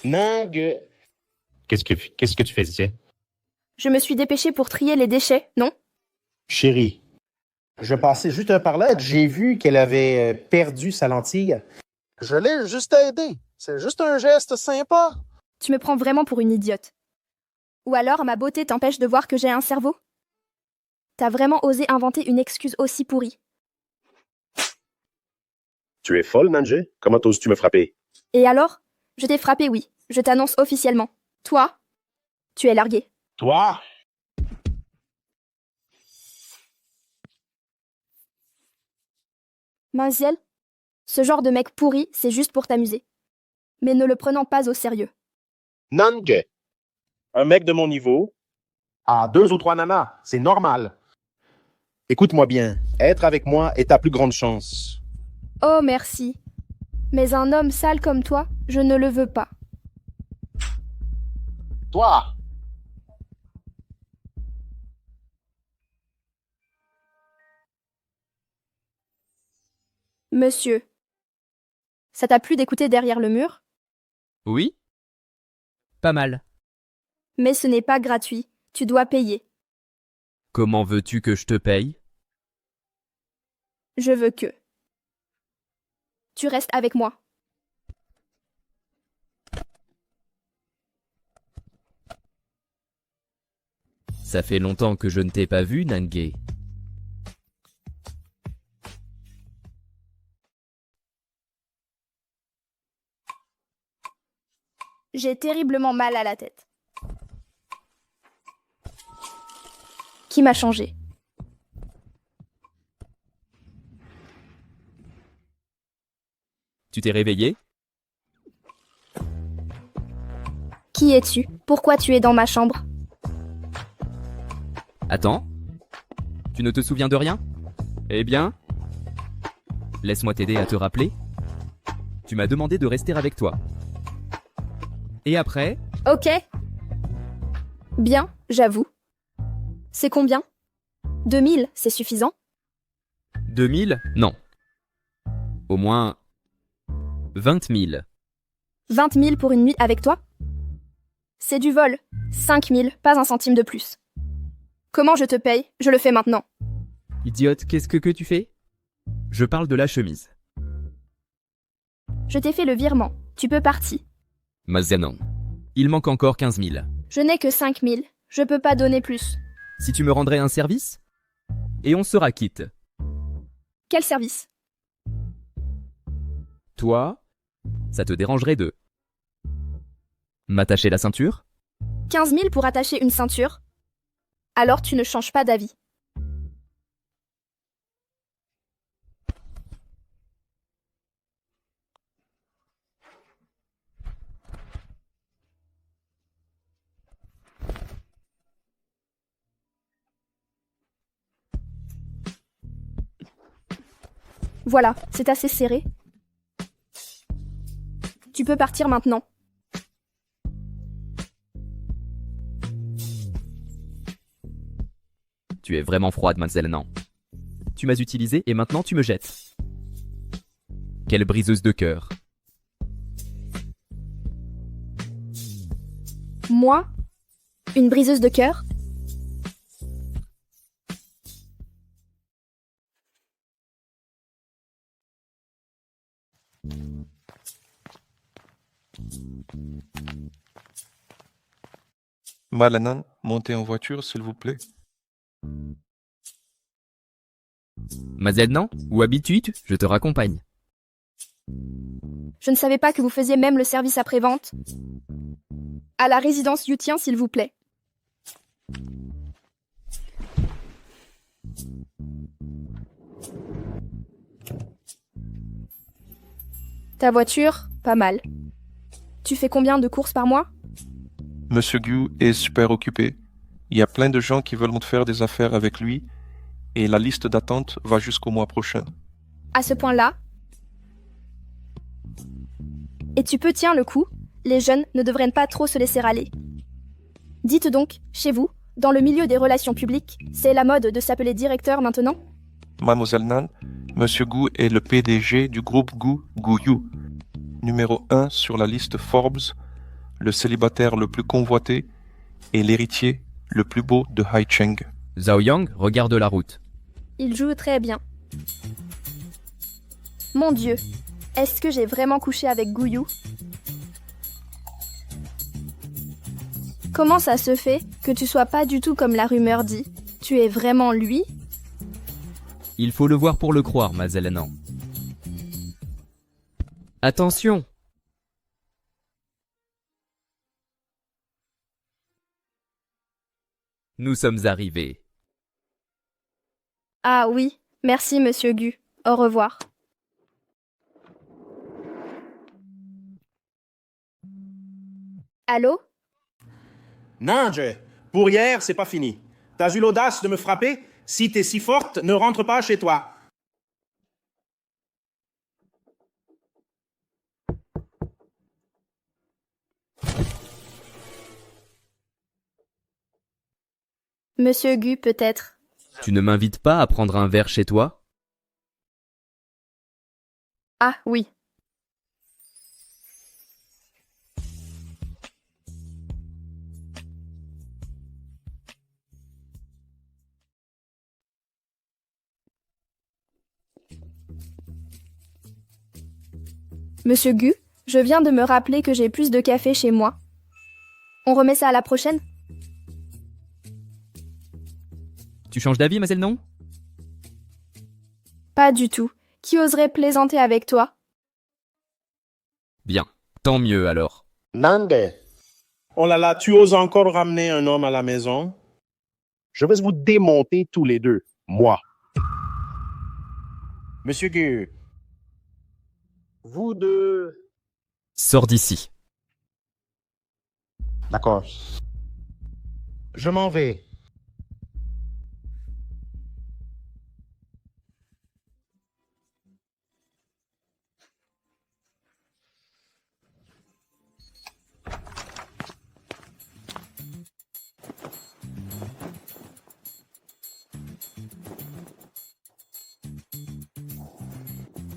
Nang. Qu'est-ce que tu faisais? Je me suis dépêchée pour trier les déchets, non? Chérie, je passais juste par là, j'ai vu qu'elle avait perdu sa lentille. Je l'ai juste aidé. C'est juste un geste sympa. Tu me prends vraiment pour une idiote. Ou alors ma beauté t'empêche de voir que j'ai un cerveau? T'as vraiment osé inventer une excuse aussi pourrie. Tu es folle, Nangé? Comment oses-tu me frapper? Et alors? Je t'ai frappé, oui. Je t'annonce officiellement. Toi, tu es largué. Toi? Maziel, ce genre de mec pourri, c'est juste pour t'amuser. Mais ne le prenant pas au sérieux. Nang. Un mec de mon niveau. Ah, 2 ou 3 nanas, c'est normal. Écoute-moi bien, être avec moi est ta plus grande chance. Oh, merci. Mais un homme sale comme toi, je ne le veux pas. Toi! Monsieur, ça t'a plu d'écouter derrière le mur? Oui? Pas mal. Mais ce n'est pas gratuit, tu dois payer. Comment veux-tu que je te paye? Je veux que tu restes avec moi. Ça fait longtemps que je ne t'ai pas vu, Nangé. J'ai terriblement mal à la tête. Qui m'a changé? Tu t'es réveillé? Qui es-tu? Pourquoi tu es dans ma chambre? Attends. Tu ne te souviens de rien? Eh bien? Laisse-moi t'aider à te rappeler. Tu m'as demandé de rester avec toi. Et après? Ok. Bien, j'avoue. C'est combien? 2000, c'est suffisant? 2000? Non. Au moins 20 000. 20 000 pour une nuit avec toi? C'est du vol. 5 000, pas un centime de plus. Comment je te paye? Je le fais maintenant. Idiote, qu'est-ce que tu fais? Je parle de la chemise. Je t'ai fait le virement. Tu peux partir. Mazanan. Il manque encore 15 000. Je n'ai que 5 000. Je peux pas donner plus. Si tu me rendrais un service? Et on sera quitte. Quel service? Toi, ça te dérangerait de m'attacher la ceinture? 15 000 pour attacher une ceinture? Alors tu ne changes pas d'avis. Voilà, c'est assez serré. Tu peux partir maintenant. Tu es vraiment froide, mademoiselle Nan. Tu m'as utilisé et maintenant tu me jettes. Quelle briseuse de cœur. Moi? Une briseuse de cœur? Malanan, montez en voiture, s'il vous plaît. Mademoiselle Nan, où habites-tu? Je te raccompagne. Je ne savais pas que vous faisiez même le service après-vente. À la résidence Yutien, s'il vous plaît. Ta voiture, pas mal. Tu fais combien de courses par mois? Monsieur Gu est super occupé. Il y a plein de gens qui veulent faire des affaires avec lui et la liste d'attente va jusqu'au mois prochain. À ce point-là? Et tu peux tiens le coup, les jeunes ne devraient pas trop se laisser aller. Dites donc, chez vous, dans le milieu des relations publiques, c'est la mode de s'appeler directeur maintenant? Mademoiselle Nan, Monsieur Gu est le PDG du groupe Gu Guyu, numéro 1 sur la liste Forbes le célibataire le plus convoité et l'héritier le plus beau de Haicheng. Zhao Yang regarde la route. Il joue très bien. Mon Dieu, est-ce que j'ai vraiment couché avec Guyu? Comment ça se fait que tu sois pas du tout comme la rumeur dit? Tu es vraiment lui? Il faut le voir pour le croire, Mazellan. Attention! Nous sommes arrivés. Ah oui, merci Monsieur Gu. Au revoir. Allô? Nange, pour hier, c'est pas fini. T'as eu l'audace de me frapper? Si t'es si forte, ne rentre pas chez toi. Monsieur Gu, peut-être. Tu ne m'invites pas à prendre un verre chez toi? Ah oui. Monsieur Gu, je viens de me rappeler que j'ai plus de café chez moi. On remet ça à la prochaine? Tu changes d'avis, Mazellan? Pas du tout. Qui oserait plaisanter avec toi? Bien, tant mieux alors. Nange. Oh là là, tu oses encore ramener un homme à la maison? Je vais vous démonter tous les deux. Moi. Monsieur Gu, Vous deux. Sors d'ici. D'accord. je m'en vais.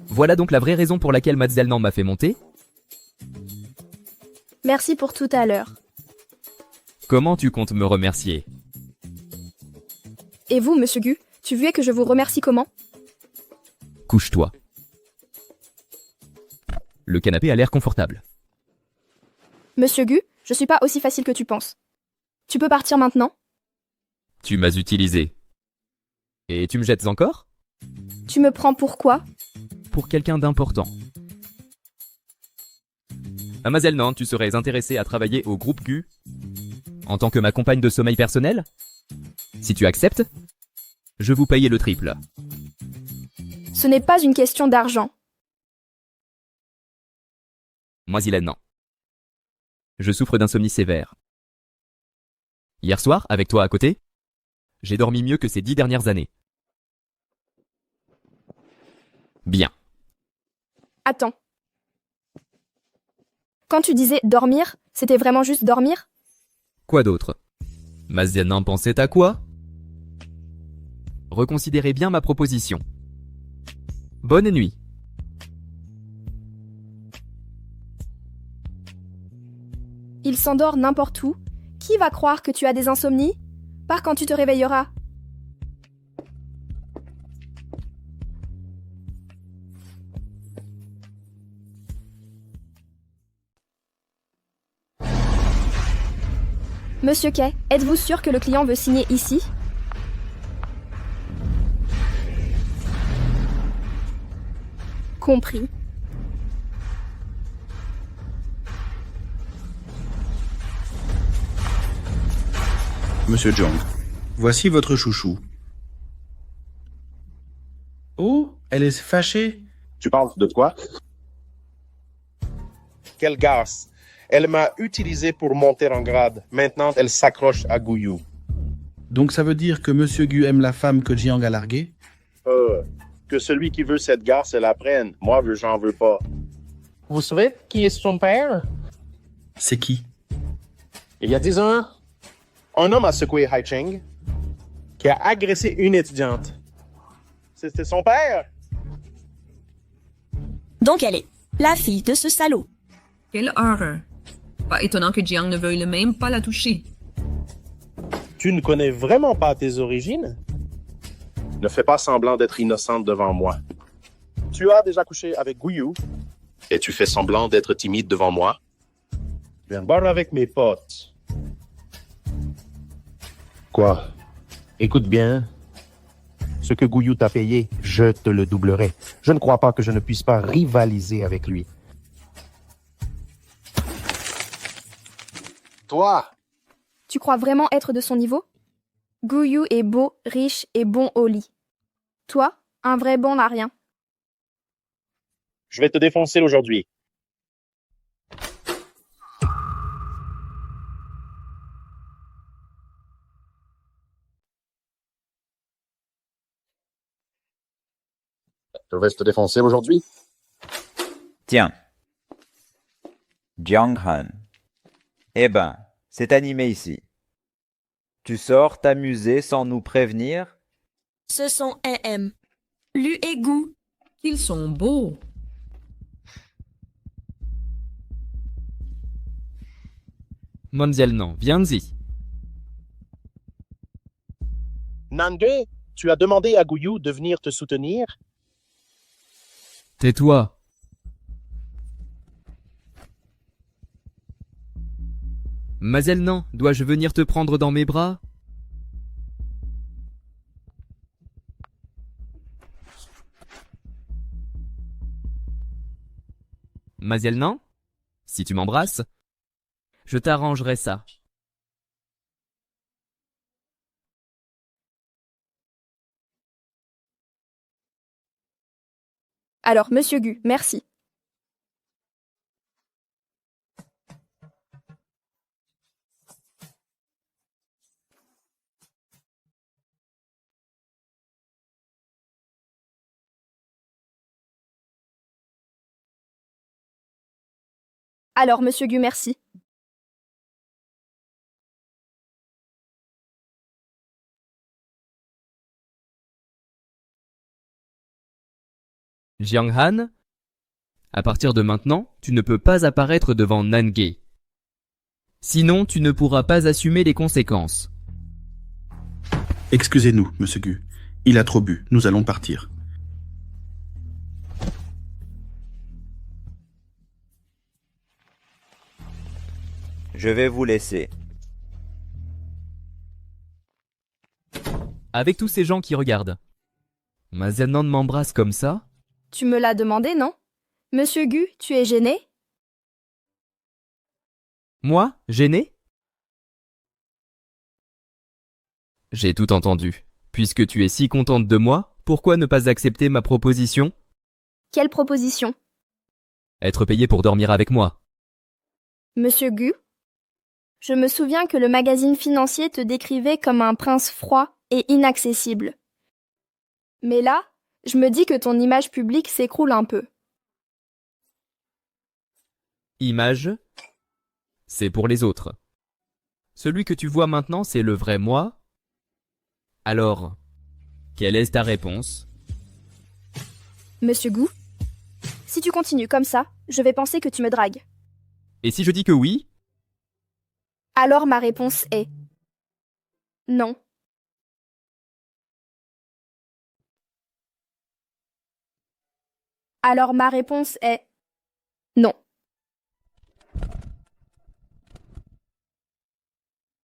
Voilà donc la vraie raison pour laquelle Mazellan m'a fait monter. Merci pour tout à l'heure. Comment tu comptes me remercier? Et vous, Monsieur Gu, tu veux que je vous remercie comment? Couche-toi. Le canapé a l'air confortable. Monsieur Gu, je suis pas aussi facile que tu penses. Tu peux partir maintenant? Tu m'as utilisé. Et tu me jettes encore? Tu me prends pour quoi? Pour quelqu'un d'important. À Mazellan, tu serais intéressé à travailler au groupe Gu en tant que ma compagne de sommeil personnelle? Si tu acceptes, je vous paye le triple. Ce n'est pas une question d'argent. Moi, non. Je souffre d'insomnie sévère. Hier soir, avec toi à côté, j'ai dormi mieux que ces 10 dernières années. Bien. Attends. Quand tu disais dormir, c'était vraiment juste dormir? Quoi d'autre? Mazellan pensait à quoi? Reconsidérez bien ma proposition. Bonne nuit. Il s'endort n'importe où. Qui va croire que tu as des insomnies? Pas quand tu te réveilleras. Monsieur Kay, êtes-vous sûr que le client veut signer ici? Compris. Monsieur Jong, voici votre chouchou. Oh, elle est fâchée. Tu parles de quoi? Quelle garce. Elle m'a utilisé pour monter en grade. Maintenant, elle s'accroche à Guyu. Donc ça veut dire que Monsieur Gu aime la femme que Jiang a larguée? Que celui qui veut cette garce, elle la prenne. Moi, j'en veux pas. Vous savez qui est son père? C'est qui? Il y a 10 ans, un homme a secoué Haicheng qui a agressé une étudiante. C'était son père? Donc elle est la fille de ce salaud. Quelle horreur! Pas étonnant que Jiang ne veuille même pas la toucher. Tu ne connais vraiment pas tes origines? Ne fais pas semblant d'être innocente devant moi. Tu as déjà couché avec Guyu. Et tu fais semblant d'être timide devant moi? Je viens boire avec mes potes. Quoi? Écoute bien. Ce que Gouillou t'a payé, je te le doublerai. Je ne crois pas que je ne puisse pas rivaliser avec lui. Toi, Tu crois vraiment être de son niveau? Guyu est beau, riche et bon au lit. Toi, un vrai bon n'a rien. Je vais te défoncer aujourd'hui. Je vais te défoncer aujourd'hui. Tiens. Jiang Han. Eh ben, c'est animé ici. Tu sors t'amuser sans nous prévenir? Ce sont MM. Lu et Gu. Qu'ils sont beaux. Monzielnan, viens-y. Nange, tu as demandé à Guyu de venir te soutenir? Tais-toi. Mazelnan, dois-je venir te prendre dans mes bras? Mazelnan, si tu m'embrasses, je t'arrangerai ça. Alors, Monsieur Gu, merci. Alors, Monsieur Gu, merci. Jiang Han, à partir de maintenant, tu ne peux pas apparaître devant Nange. Sinon, tu ne pourras pas assumer les conséquences. Excusez-nous, monsieur Gu. Il a trop bu. Nous allons partir. Je vais vous laisser. Avec tous ces gens qui regardent. Mazelnan m'embrasse comme ça? Tu me l'as demandé, non? Monsieur Gu, tu es gêné? Moi, gêné? J'ai tout entendu. Puisque tu es si contente de moi, pourquoi ne pas accepter ma proposition? Quelle proposition? Être payé pour dormir avec moi. Monsieur Gu? Je me souviens que le magazine financier te décrivait comme un prince froid et inaccessible. Mais là, je me dis que ton image publique s'écroule un peu. Image, c'est pour les autres. Celui que tu vois maintenant, c'est le vrai moi. Alors, quelle est ta réponse? Monsieur Gu? Si tu continues comme ça, je vais penser que tu me dragues. Et si je dis que oui? Alors ma réponse est non. Alors ma réponse est non.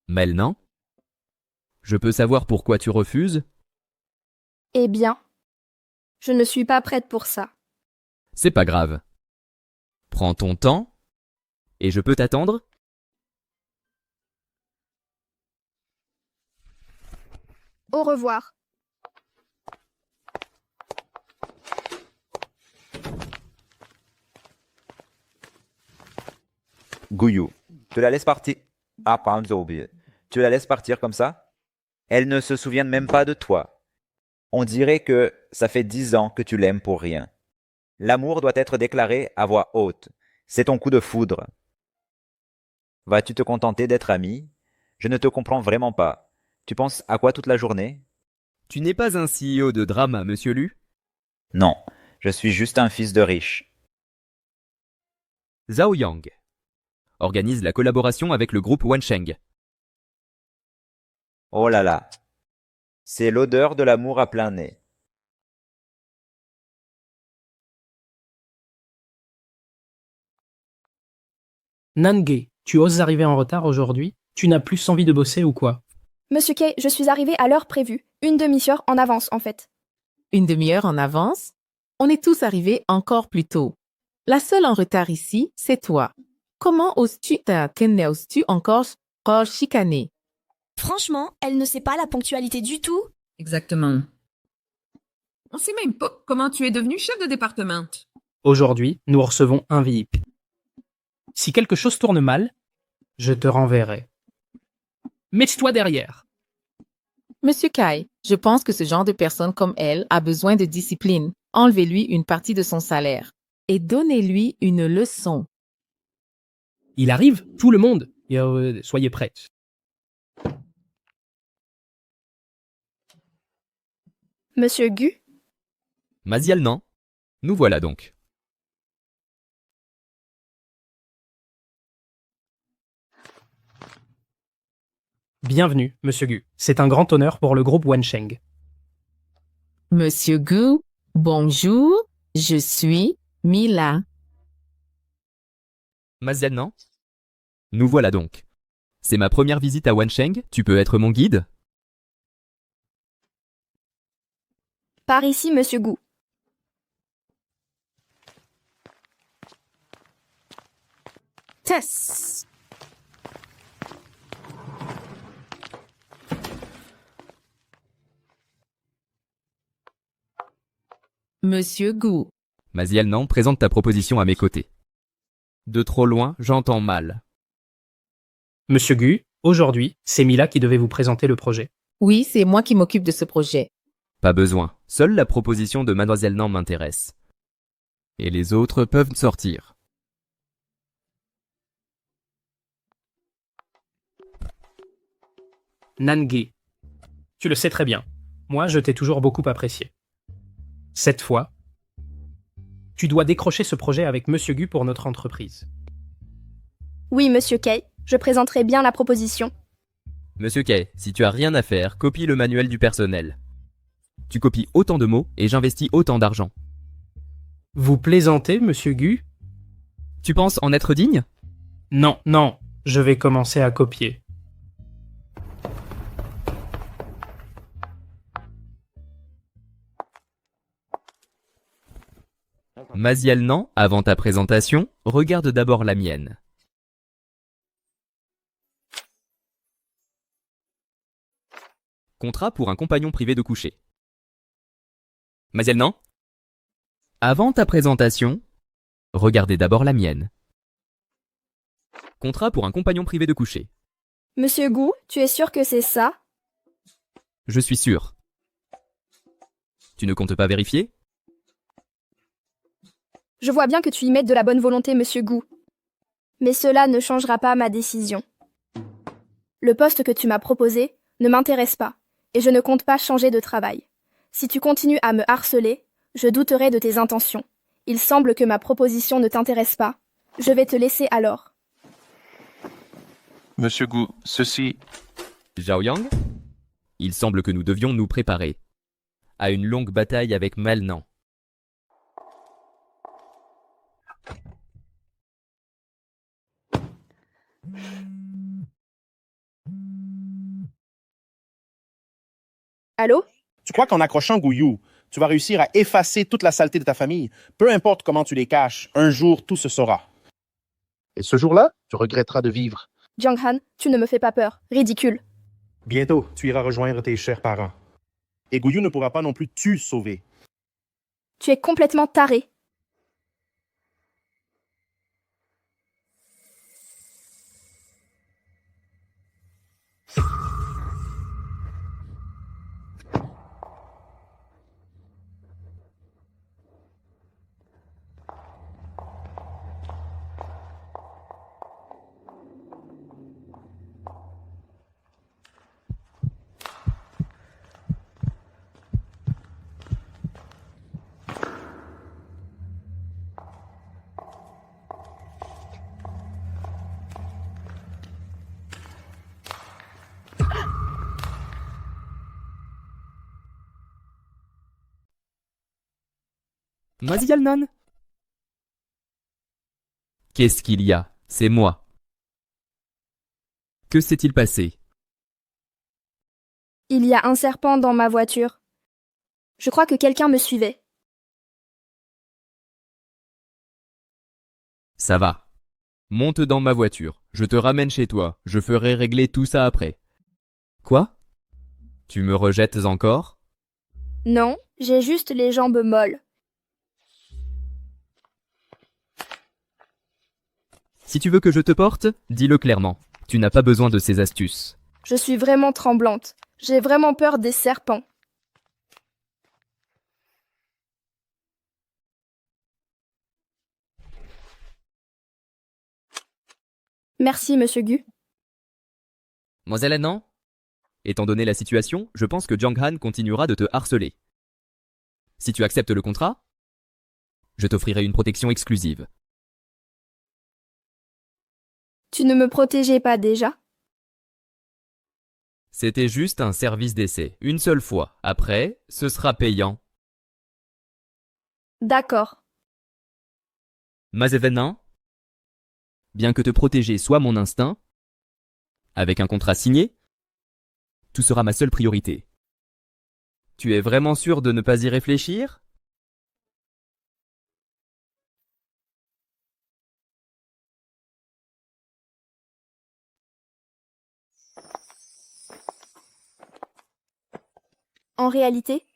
Maintenant, je peux savoir pourquoi tu refuses? Eh bien, je ne suis pas prête pour ça. C'est pas grave. Prends ton temps, et je peux t'attendre? Au revoir. Guyu, tu la laisses partir. Ah, pardon, j'ai oublié. Tu la laisses partir comme ça? Elle ne se souvient même pas de toi. On dirait que ça fait 10 ans que tu l'aimes pour rien. L'amour doit être déclaré à voix haute. C'est ton coup de foudre. Vas-tu te contenter d'être ami? Je ne te comprends vraiment pas. Tu penses à quoi toute la journée? Tu n'es pas un CEO de drama, monsieur Lu? Non, je suis juste un fils de riche. Zhao Yang. organise la collaboration avec le groupe Wensheng. Oh là là. C'est l'odeur de l'amour à plein nez. Nange, tu oses arriver en retard aujourd'hui? Tu n'as plus envie de bosser ou quoi? Monsieur Kay, je suis arrivée à l'heure prévue. Une demi-heure en avance, en fait. Une demi-heure en avance? On est tous arrivés encore plus tôt. La seule en retard ici, c'est toi. Comment oses-tu oses-tu encore chicaner? Franchement, elle ne sait pas la ponctualité du tout. Exactement. On sait même pas comment tu es devenu chef de département. Aujourd'hui, nous recevons un VIP. Si quelque chose tourne mal, je te renverrai. Mets-toi derrière. Monsieur Kai, je pense que ce genre de personne comme elle a besoin de discipline. Enlevez-lui une partie de son salaire et donnez-lui une leçon. Il arrive, tout le monde. Soyez prêts. Monsieur Gu, Mazialnan, nous voilà donc. Bienvenue, Monsieur Gu. C'est un grand honneur pour le groupe Wensheng. Monsieur Gu, bonjour, je suis Mila. Mazialnan, nous voilà donc. C'est ma première visite à Wensheng, tu peux être mon guide? par ici, Monsieur Gu. Tess. Monsieur Gu. Mazialnan, présente ta proposition à mes côtés. De trop loin, j'entends mal. Monsieur Gu, aujourd'hui, c'est Mila qui devait vous présenter le projet. Oui, c'est moi qui m'occupe de ce projet. Pas besoin, seule la proposition de Mademoiselle Nan m'intéresse. Et les autres peuvent sortir. Nange, tu le sais très bien. Moi, je t'ai toujours beaucoup apprécié. Cette fois, tu dois décrocher ce projet avec Monsieur Gu pour notre entreprise. Oui, Monsieur Kay, je présenterai bien la proposition. Monsieur Kay, si tu as rien à faire, copie le manuel du personnel. Tu copies autant de mots et j'investis autant d'argent. Vous plaisantez, Monsieur Gu? Tu penses en être digne? Non, non, je vais commencer à copier. Mazialnan, avant ta présentation, regarde d'abord la mienne. Contrat pour un compagnon privé de coucher. Mazialnan, avant ta présentation, regardez d'abord la mienne. Contrat pour un compagnon privé de coucher. Monsieur Gu, tu es sûr que c'est ça? Je suis sûr. Tu ne comptes pas vérifier? Je vois bien que tu y mettes de la bonne volonté, Monsieur Gu. Mais cela ne changera pas ma décision. Le poste que tu m'as proposé ne m'intéresse pas, et je ne compte pas changer de travail. Si tu continues à me harceler, je douterai de tes intentions. Il semble que ma proposition ne t'intéresse pas. Je vais te laisser alors. Monsieur Gu, ceci... Zhao Yang, il semble que nous devions nous préparer à une longue bataille avec Malnan. Allô? Tu crois qu'en accrochant Guyu, tu vas réussir à effacer toute la saleté de ta famille? Peu importe comment tu les caches, un jour tout se saura. Et ce jour-là, tu regretteras de vivre. Jiang Han, tu ne me fais pas peur. Ridicule. Bientôt, tu iras rejoindre tes chers parents. Et Guyu ne pourra pas non plus te sauver. Tu es complètement taré. Mazialnan. Qu'est-ce qu'il y a? C'est moi. Que s'est-il passé? Il y a un serpent dans ma voiture. Je crois que quelqu'un me suivait. Ça va. Monte dans ma voiture. Je te ramène chez toi. Je ferai régler tout ça après. Quoi? Tu me rejettes encore? Non, j'ai juste les jambes molles. Si tu veux que je te porte, dis-le clairement. Tu n'as pas besoin de ces astuces. Je suis vraiment tremblante. J'ai vraiment peur des serpents. Merci, Monsieur Gu. Mademoiselle Nan? Étant donné la situation, je pense que Jiang Han continuera de te harceler. Si tu acceptes le contrat, je t'offrirai une protection exclusive. Tu ne me protégeais pas déjà? C'était juste un service d'essai, une seule fois. Après, ce sera payant. D'accord. Mazevenin, bien que te protéger soit mon instinct, avec un contrat signé, tout sera ma seule priorité. Tu es vraiment sûr de ne pas y réfléchir? En réalité,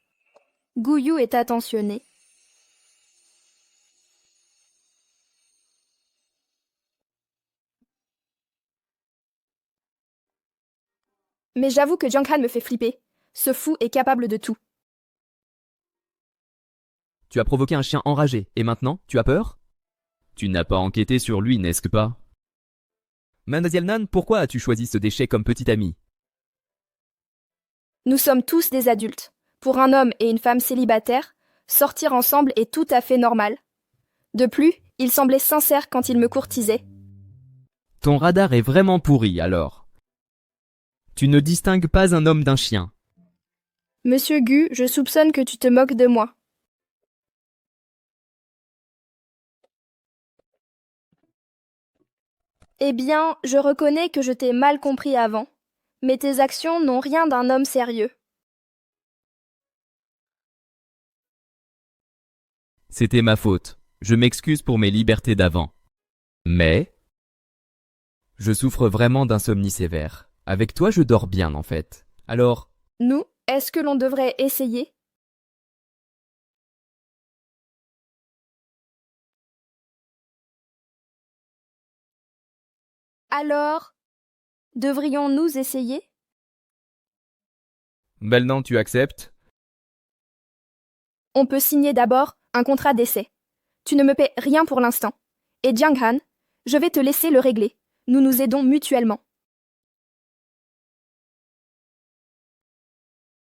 Gu Yu est attentionné. Mais j'avoue que Jiang Han me fait flipper. Ce fou est capable de tout. Tu as provoqué un chien enragé, et maintenant, tu as peur? Tu n'as pas enquêté sur lui, n'est-ce pas? Mademoiselle Nan, pourquoi as-tu choisi ce déchet comme petit ami? Nous sommes tous des adultes. Pour un homme et une femme célibataires, sortir ensemble est tout à fait normal. De plus, il semblait sincère quand il me courtisait. Ton radar est vraiment pourri, alors. Tu ne distingues pas un homme d'un chien. Monsieur Gu, je soupçonne que tu te moques de moi. Eh bien, je reconnais que je t'ai mal compris avant, mais tes actions n'ont rien d'un homme sérieux. C'était ma faute. Je m'excuse pour mes libertés d'avant. Mais je souffre vraiment d'insomnie sévère. Avec toi, je dors bien, en fait. Alors, Nous, est-ce que l'on devrait essayer? Alors, devrions-nous essayer? maintenant tu acceptes? On peut signer d'abord un contrat d'essai. Tu ne me paies rien pour l'instant. Et Jiang Han, je vais te laisser le régler. Nous nous aidons mutuellement.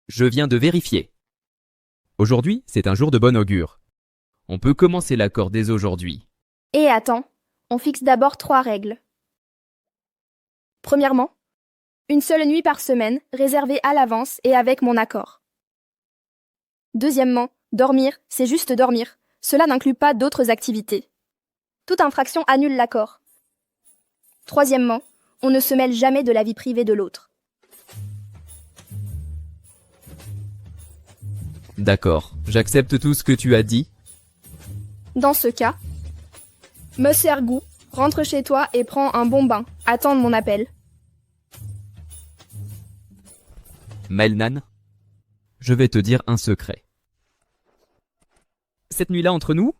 Je viens de vérifier. Aujourd'hui, c'est un jour de bon augure. On peut commencer l'accord dès aujourd'hui. Et attends, on fixe d'abord 3 règles. Premièrement, une seule nuit par semaine, réservée à l'avance et avec mon accord. Deuxièmement, dormir, c'est juste dormir. Cela n'inclut pas d'autres activités. Toute infraction annule l'accord. Troisièmement, on ne se mêle jamais de la vie privée de l'autre. D'accord, j'accepte tout ce que tu as dit. Dans ce cas, Monsieur Gu, rentre chez toi et prends un bon bain. Attends mon appel. Melnan, je vais te dire un secret. Cette nuit-là entre nous,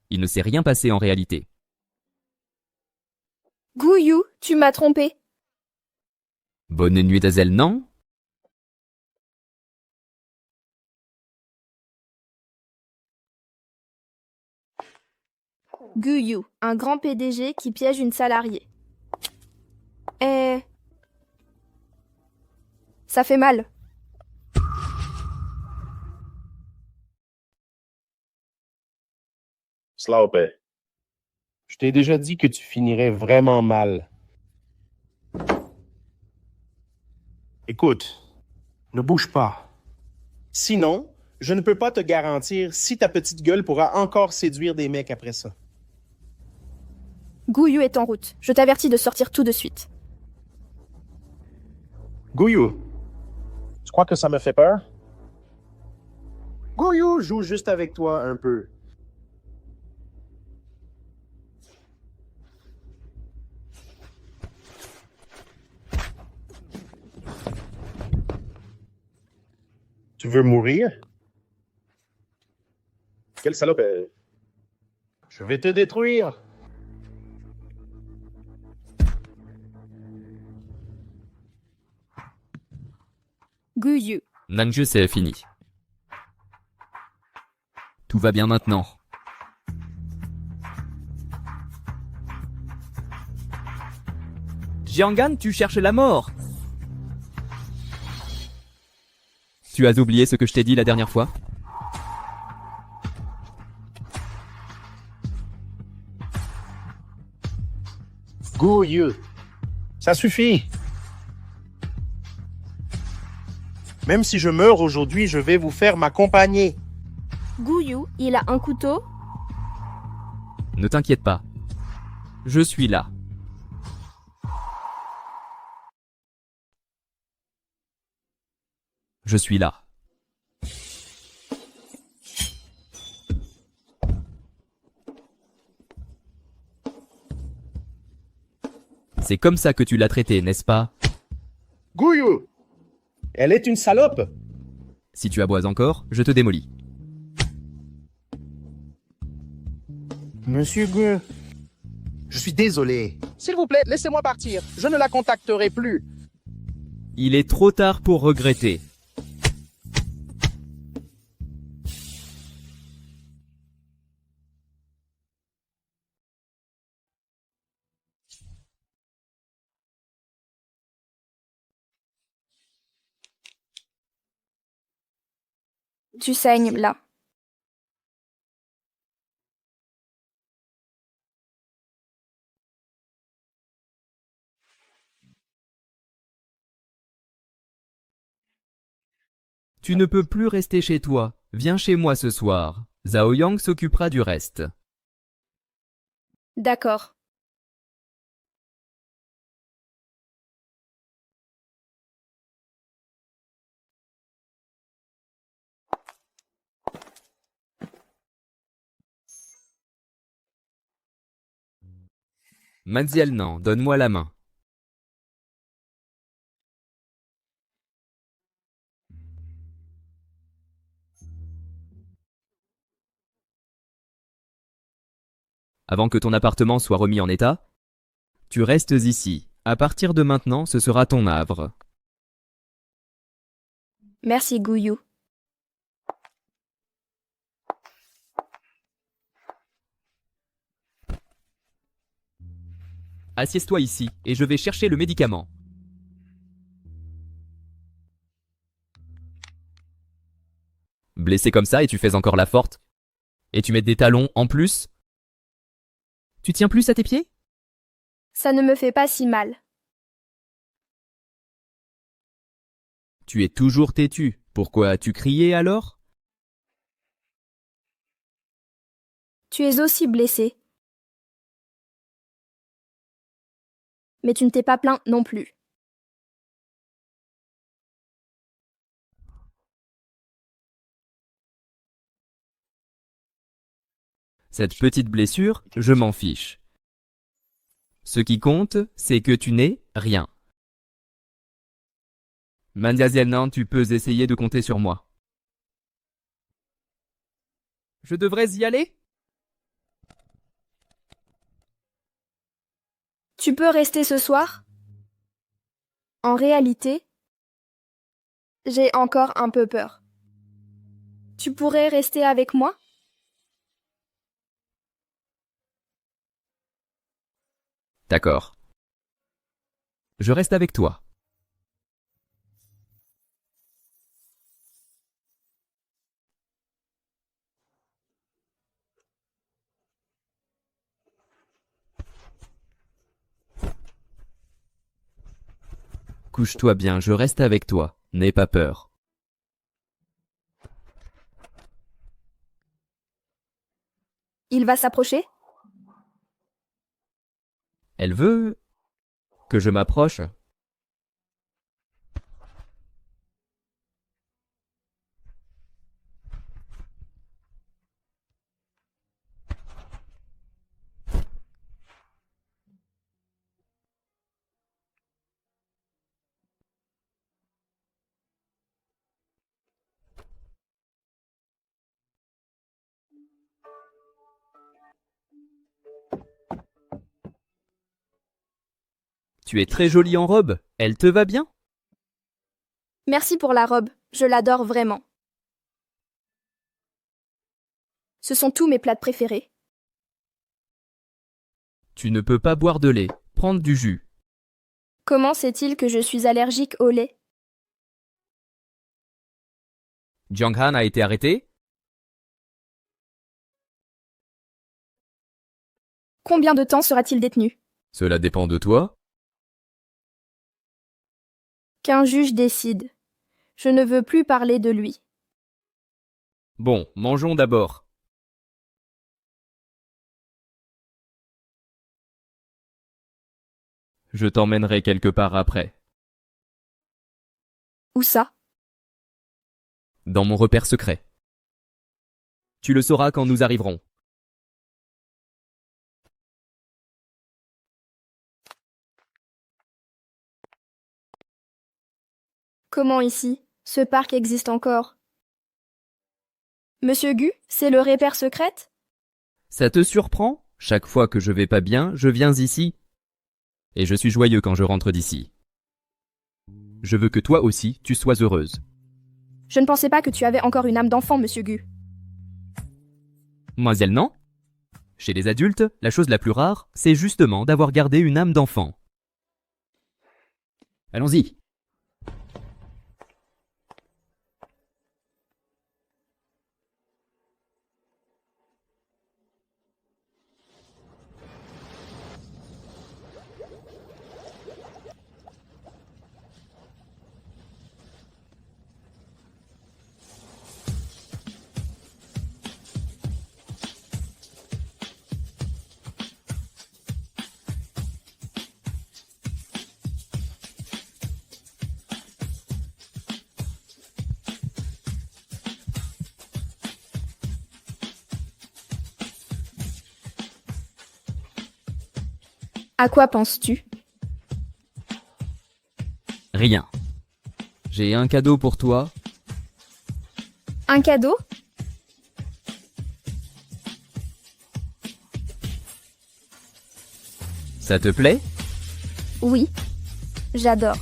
il ne s'est rien passé en réalité. Gu Yu, tu m'as trompé. Bonne nuit Dazel, non? Gu Yu, un grand PDG qui piège une salariée. Ça fait mal. Slope. Je t'ai déjà dit que tu finirais vraiment mal. Écoute, ne bouge pas. Sinon, Je ne peux pas te garantir si ta petite gueule pourra encore séduire des mecs après ça. Guyu est en route. Je t'avertis de sortir tout de suite. Guyu, tu crois que ça me fait peur? Guyu joue juste avec toi un peu. Tu veux mourir? Quelle salope! Je vais te détruire! Guyu. Nangju, c'est fini. Tout va bien maintenant. Jiangan, tu cherches la mort. Tu as oublié ce que je t'ai dit la dernière fois? Guyu, ça suffit. Même si je meurs aujourd'hui, je vais vous faire m'accompagner. Guyu, il a un couteau? Ne t'inquiète pas. Je suis là. Je suis là. C'est comme ça que tu l'as traitée, n'est-ce pas? Guyu! Elle est une salope! Si tu aboies encore, je te démolis. Monsieur Guyu, je suis désolé. S'il vous plaît, laissez-moi partir. Je ne la contacterai plus. Il est trop tard pour regretter. Tu saignes là. Tu ne peux plus rester chez toi. Viens chez moi ce soir. Zhao Yang s'occupera du reste. D'accord. Manzialnan, donne-moi la main. Avant que ton appartement soit remis en état, tu restes ici. À partir de maintenant, ce sera ton havre. Merci, Guyu. Assieds-toi ici, et je vais chercher le médicament. Blessé comme ça et tu fais encore la forte? Et tu mets des talons en plus? Tu tiens plus à tes pieds? Ça ne me fait pas si mal. Tu es toujours têtu. Pourquoi as-tu crié alors? Tu es aussi blessé. Mais tu ne t'es pas plaint non plus. Cette petite blessure, je m'en fiche. Ce qui compte, c'est que tu n'es rien. Mandiazielnan, tu peux essayer de compter sur moi. Je devrais y aller? Tu peux rester ce soir? En réalité, j'ai encore un peu peur. Tu pourrais rester avec moi? D'accord. Je reste avec toi. Couche-toi bien, je reste avec toi. N'aie pas peur. Il va s'approcher? Elle veut que je m'approche. Tu es très jolie en robe. Elle te va bien? Merci pour la robe, je l'adore vraiment. Ce sont tous mes plats préférés. Tu ne peux pas boire de lait. Prendre du jus. Comment sait-il que je suis allergique au lait? Jiang-Han a été arrêté? Combien de temps sera-t-il détenu? Cela dépend de toi. Qu'un juge décide. Je ne veux plus parler de lui. Bon, mangeons d'abord. Je t'emmènerai quelque part après. Où ça? Dans mon repère secret. Tu le sauras quand nous arriverons. Comment ici? Ce parc existe encore. Monsieur Gu, c'est le repère secret? Ça te surprend? Chaque fois que je vais pas bien, je viens ici. Et je suis joyeux quand je rentre d'ici. Je veux que toi aussi, tu sois heureuse. Je ne pensais pas que tu avais encore une âme d'enfant, monsieur Gu. Mademoiselle, non? Chez les adultes, la chose la plus rare, c'est justement d'avoir gardé une âme d'enfant. Allons-y. À quoi penses-tu? Rien. J'ai un cadeau pour toi. Un cadeau? Ça te plaît? Oui, j'adore.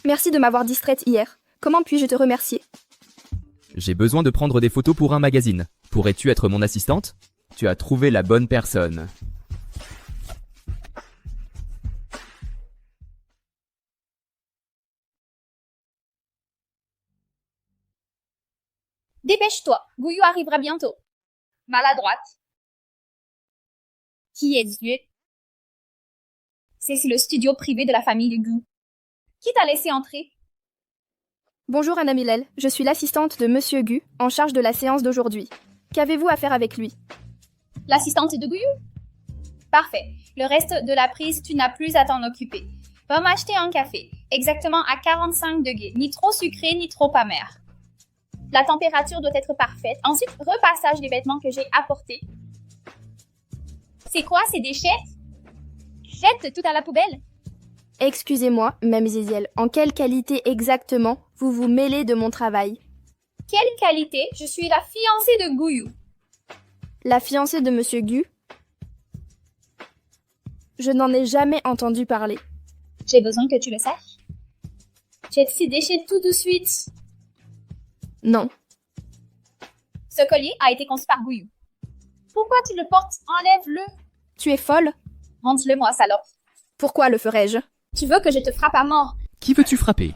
Merci de m'avoir distraite hier. Comment puis-je te remercier? J'ai besoin de prendre des photos pour un magazine. Pourrais-tu être mon assistante? Tu as trouvé la bonne personne. Dépêche-toi, Gouillou arrivera bientôt. Maladroite. Qui es-tu? C'est le studio privé de la famille Gu. Qui t'a laissé entrer? Bonjour Anna Milel, je suis l'assistante de Monsieur Gu, en charge de la séance d'aujourd'hui. Qu'avez-vous à faire avec lui? L'assistante de Gouillou? Parfait. Le reste de la prise, tu n'as plus à t'en occuper. Va m'acheter un café, exactement à 45 degrés, ni trop sucré, ni trop amer. La température doit être parfaite. Ensuite, repassage des vêtements que j'ai apportés. C'est quoi ces déchets? Jette tout à la poubelle. Excusez-moi, Mademoiselle, en quelle qualité exactement vous vous mêlez de mon travail? Quelle qualité? Je suis la fiancée de Gouillou. La fiancée de Monsieur Gu? Je n'en ai jamais entendu parler. J'ai besoin que tu le saches. Jette ces déchets tout de suite. Non. Ce collier a été conçu par Gouillou. Pourquoi tu le portes? Enlève-le. Tu es folle? Rends-le-moi, salope. Pourquoi le ferais-je? Tu veux que je te frappe à mort? Qui veux-tu frapper?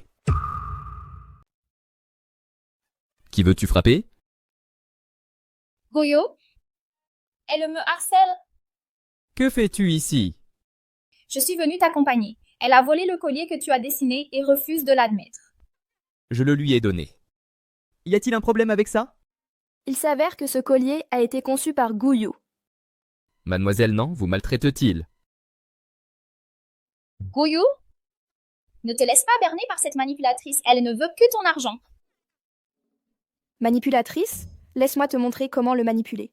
Qui veux-tu frapper? Goyo, elle me harcèle. Que fais-tu ici? Je suis venue t'accompagner. Elle a volé le collier que tu as dessiné et refuse de l'admettre. Je le lui ai donné. Y a-t-il un problème avec ça? Il s'avère que ce collier a été conçu par Guyu. Mademoiselle Nan vous maltraite-t-il? Goyo, ne te laisse pas berner par cette manipulatrice. Elle ne veut que ton argent. Manipulatrice? Laisse-moi te montrer comment le manipuler.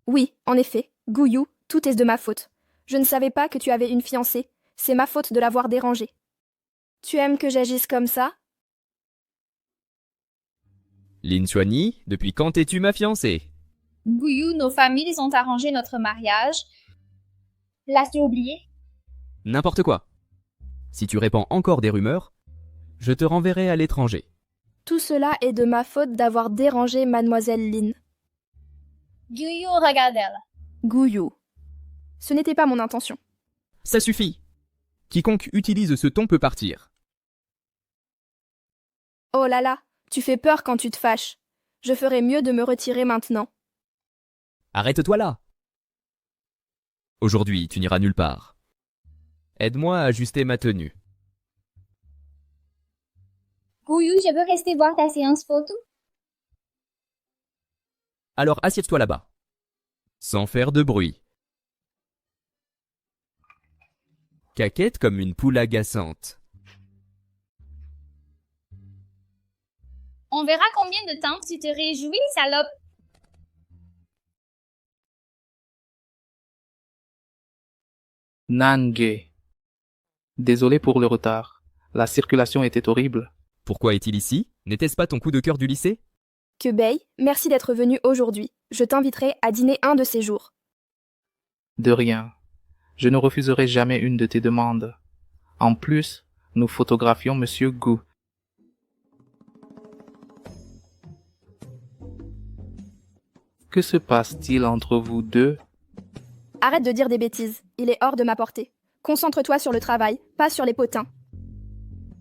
Oui, en effet, Guyu, tout est de ma faute. Je ne savais pas que tu avais une fiancée. C'est ma faute de l'avoir dérangée. Tu aimes que j'agisse comme ça? Lin Xuanyi, depuis quand es-tu ma fiancée? Goyo, nos familles ont arrangé notre mariage. L'as-tu oublié? N'importe quoi. Si tu répands encore des rumeurs, je te renverrai à l'étranger. Tout cela est de ma faute d'avoir dérangé Mademoiselle Lin. Goyo, regarde elle. Guyu. Ce n'était pas mon intention. Ça suffit. Quiconque utilise ce ton peut partir. Oh là là, tu fais peur quand tu te fâches. Je ferais mieux de me retirer maintenant. Arrête-toi là. Aujourd'hui, tu n'iras nulle part. Aide-moi à ajuster ma tenue. Goyo, je veux rester voir ta séance photo. Alors assieds-toi là-bas. Sans faire de bruit. Caquette comme une poule agaçante. On verra combien de temps tu te réjouis, salope. Nange. Désolé pour le retard. La circulation était horrible. Pourquoi est-il ici? N'était-ce pas ton coup de cœur du lycée? Kebei, merci d'être venu aujourd'hui. Je t'inviterai à dîner un de ces jours. De rien. Je ne refuserai jamais une de tes demandes. En plus, nous photographions Monsieur Gu. Que se passe-t-il entre vous deux? Arrête de dire des bêtises. Il est hors de ma portée. Concentre-toi sur le travail, pas sur les potins.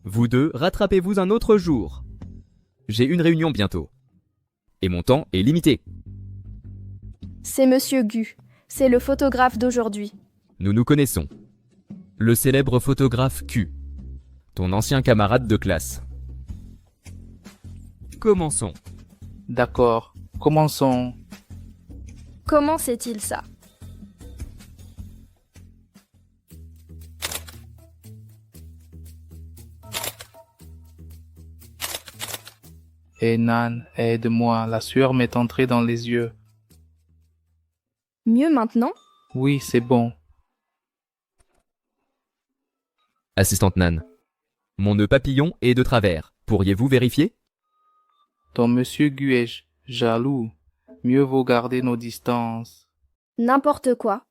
Vous deux, rattrapez-vous un autre jour. J'ai une réunion bientôt. Et mon temps est limité. C'est Monsieur Gu. C'est le photographe d'aujourd'hui. Nous nous connaissons. Le célèbre photographe Q. Ton ancien camarade de classe. Commençons. D'accord. Commençons. Comment sait-il ça? Eh Nan, aide-moi, la sueur m'est entrée dans les yeux. Mieux maintenant? Oui, c'est bon. Assistante Nan. Mon nœud papillon est de travers. Pourriez-vous vérifier? Ton Monsieur Gu est jaloux. Mieux vaut garder nos distances. N'importe quoi.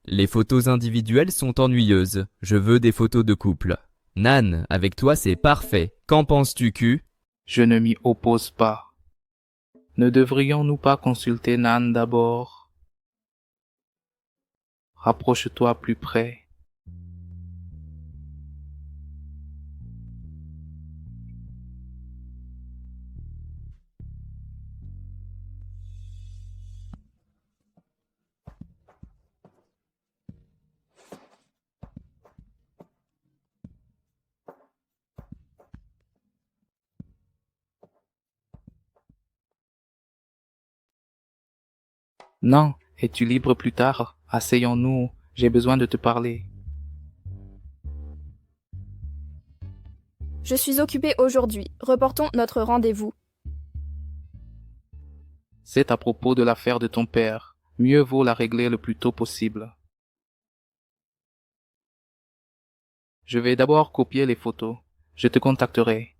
Les photos individuelles sont ennuyeuses. Je veux des photos de couple. Nan, avec toi c'est parfait. Qu'en penses-tu, Q? Je ne m'y oppose pas. Ne devrions-nous pas consulter Nan d'abord? Rapproche-toi plus près. Non, es-tu libre plus tard? Asseyons-nous, j'ai besoin de te parler. Je suis occupée aujourd'hui. Reportons notre rendez-vous. C'est à propos de l'affaire de ton père. Mieux vaut la régler le plus tôt possible. Je vais d'abord copier les photos. Je te contacterai.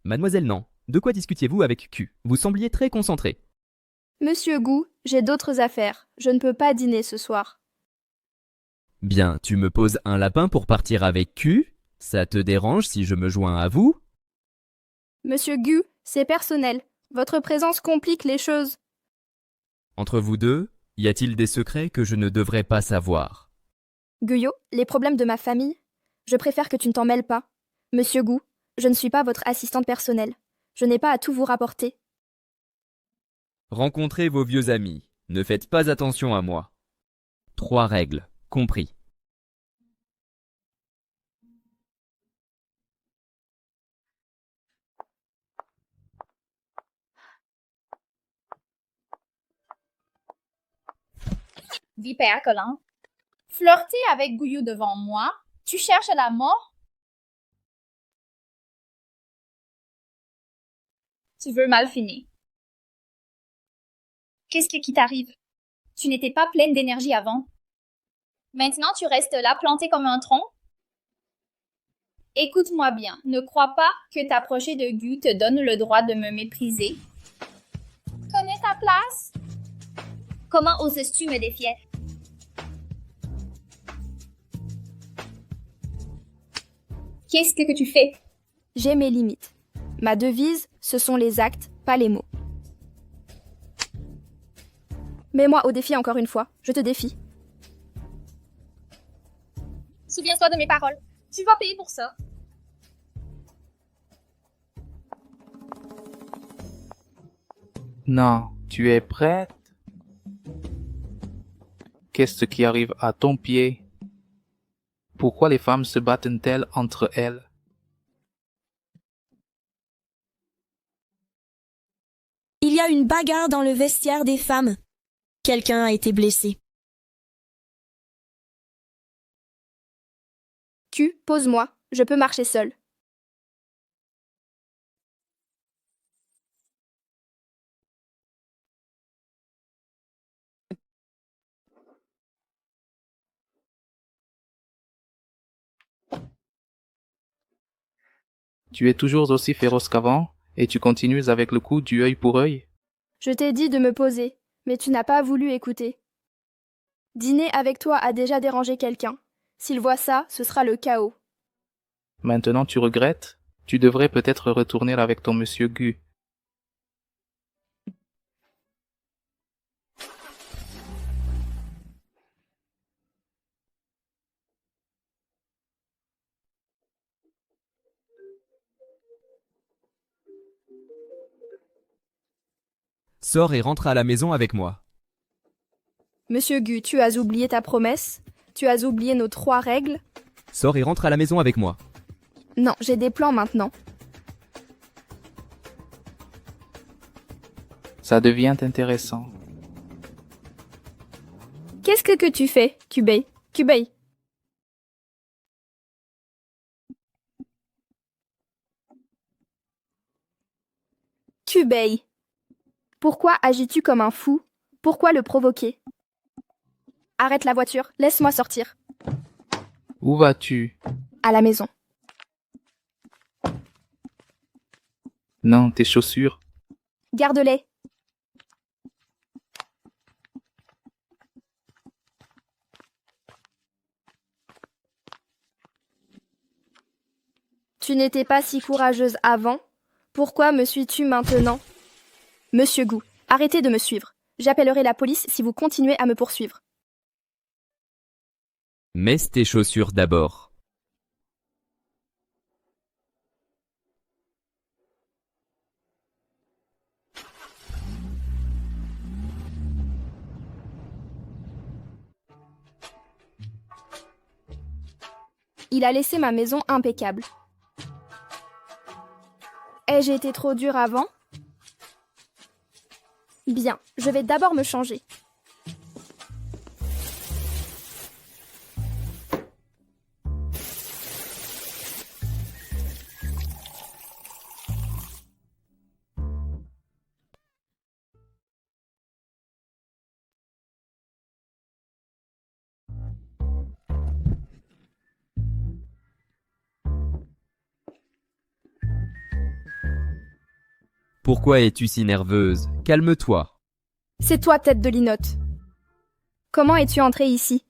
Mademoiselle Nan, de quoi discutiez-vous avec Q? Vous sembliez très concentré. Monsieur Gu, j'ai d'autres affaires. Je ne peux pas dîner ce soir. Bien, tu me poses un lapin pour partir avec Q? Ça te dérange si je me joins à vous? Monsieur Gu, c'est personnel. Votre présence complique les choses. Entre vous deux, Y a-t-il des secrets que je ne devrais pas savoir? Guyot, les problèmes de ma famille? Je préfère que tu ne t'en mêles pas. Monsieur Gu, je ne suis pas votre assistante personnelle. Je n'ai pas à tout vous rapporter. Rencontrez vos vieux amis. Ne faites pas attention à moi. 3 règles, compris. Vipère collant. Flirter avec Guyou devant moi? Tu cherches la mort? Tu veux mal finir. Qu'est-ce qui t'arrive? Tu n'étais pas pleine d'énergie avant. Maintenant, tu restes là, planté comme un tronc? Écoute-moi bien, ne crois pas que t'approcher de Gu te donne le droit de me mépriser. Connais ta place? Comment oses-tu me défier? Qu'est-ce que tu fais? J'ai mes limites. Ma devise, ce sont les actes, pas les mots. Mets-moi au défi encore une fois, je te défie. Souviens-toi de mes paroles. Tu vas payer pour ça. Non, tu es prête? Qu'est-ce qui arrive à ton pied? Pourquoi les femmes se battent-elles entre elles? Il y a une bagarre dans le vestiaire des femmes. Quelqu'un a été blessé. Q, pose-moi, je peux marcher seule. Tu es toujours aussi féroce qu'avant, et tu continues avec le coup du œil pour œil? Je t'ai dit de me poser, mais tu n'as pas voulu écouter. Dîner avec toi a déjà dérangé quelqu'un. S'il voit ça, ce sera le chaos. Maintenant tu regrettes? Tu devrais peut-être retourner avec ton monsieur Gu. Sors et rentre à la maison avec moi. Monsieur Gu, tu as oublié ta promesse? Tu as oublié nos 3 règles? Sors et rentre à la maison avec moi. Non, j'ai des plans maintenant. Ça devient intéressant. Qu'est-ce que tu fais, Kubei? Kubei. Kubei. Pourquoi agis-tu comme un fou? Pourquoi le provoquer? Arrête la voiture, laisse-moi sortir. Où vas-tu? À la maison. Non, tes chaussures. Garde-les. Tu n'étais pas si courageuse avant. Pourquoi me suis-tu maintenant? Monsieur Gu, arrêtez de me suivre. J'appellerai la police si vous continuez à me poursuivre. Mets tes chaussures d'abord. Il a laissé ma maison impeccable. Ai-je été trop dure avant? Bien, je vais d'abord me changer. Pourquoi es-tu si nerveuse? Calme-toi. C'est toi, tête de linotte. Comment es-tu entré ici?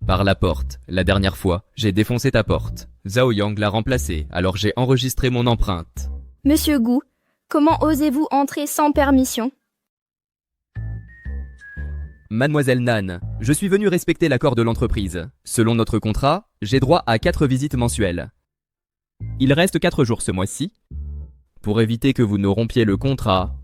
Par la porte. La dernière fois, j'ai défoncé ta porte. Zhao Yang l'a remplacée, alors j'ai enregistré mon empreinte. Monsieur Gu, comment osez-vous entrer sans permission? Mademoiselle Nan, je suis venu respecter l'accord de l'entreprise. Selon notre contrat, j'ai droit à 4 visites mensuelles. Il reste 4 jours ce mois-ci. Pour éviter que vous ne rompiez le contrat,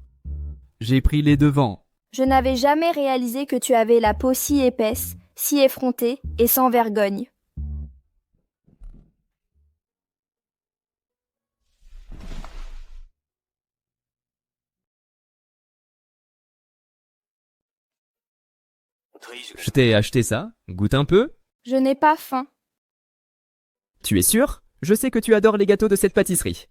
j'ai pris les devants. Je n'avais jamais réalisé que tu avais la peau si épaisse, si effrontée et sans vergogne. Je t'ai acheté ça, goûte un peu. Je n'ai pas faim. Tu es sûr? Je sais que tu adores les gâteaux de cette pâtisserie.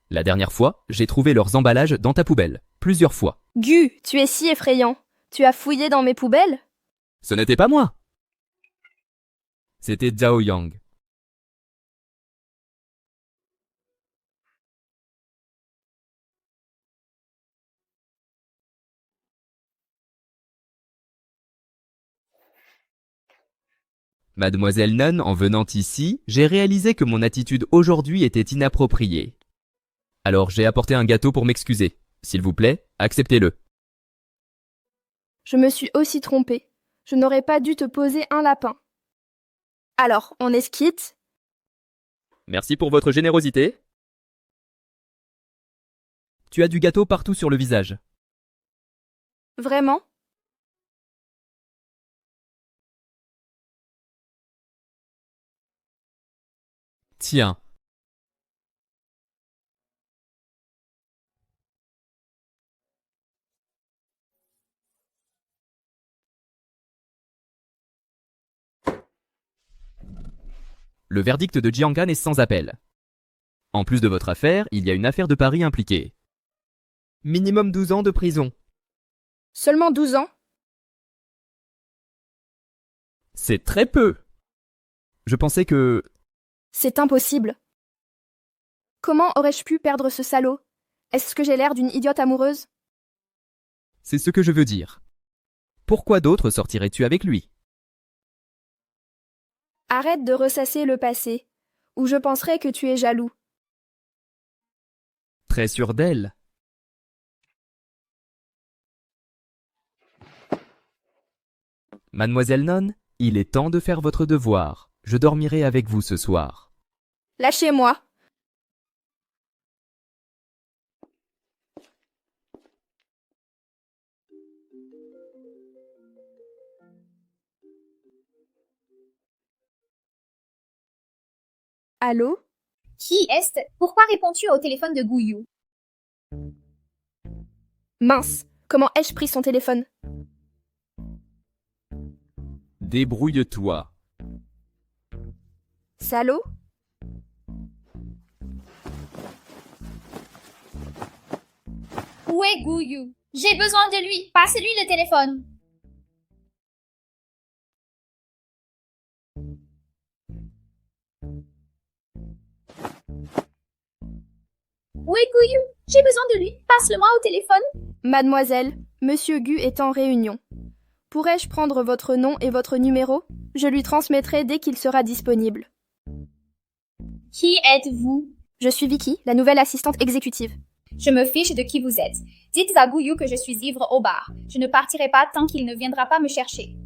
La dernière fois, j'ai trouvé leurs emballages dans ta poubelle, plusieurs fois. Gu, tu es si effrayant. Tu as fouillé dans mes poubelles? Ce n'était pas moi. C'était Zhao Yang. Mademoiselle Nan, en venant ici, j'ai réalisé que mon attitude aujourd'hui était inappropriée. Alors j'ai apporté un gâteau pour m'excuser. S'il vous plaît, acceptez-le. Je me suis aussi trompée. Je n'aurais pas dû te poser un lapin. Alors, on est quitte? Merci pour votre générosité. Tu as du gâteau partout sur le visage. Vraiment? Tiens. Le verdict de Jiangan est sans appel. En plus de votre affaire, il y a une affaire de Paris impliquée. Minimum 12 ans de prison. Seulement 12 ans? C'est très peu. Je pensais que... C'est impossible. Comment aurais-je pu perdre ce salaud? Est-ce que j'ai l'air d'une idiote amoureuse? C'est ce que je veux dire. Pourquoi d'autres sortirais-tu avec lui? Arrête de ressasser le passé, ou je penserai que tu es jaloux. Très sûr d'elle. Mademoiselle Non, il est temps de faire votre devoir. Je dormirai avec vous ce soir. Lâchez-moi. Allô? Qui est-ce? Pourquoi réponds-tu au téléphone de Gouillou? Mince, comment ai-je pris son téléphone? Débrouille-toi. Salaud? Où est Gouillou? J'ai besoin de lui. Passez-lui le téléphone. Où est Gouillou? J'ai besoin de lui. Passe-le-moi au téléphone. Mademoiselle, Monsieur Gu est en réunion. Pourrais-je prendre votre nom et votre numéro? Je lui transmettrai dès qu'il sera disponible. Qui êtes-vous? Je suis Vicky, la nouvelle assistante exécutive. Je me fiche de qui vous êtes. Dites à Gouillou que je suis ivre au bar. Je ne partirai pas tant qu'il ne viendra pas me chercher.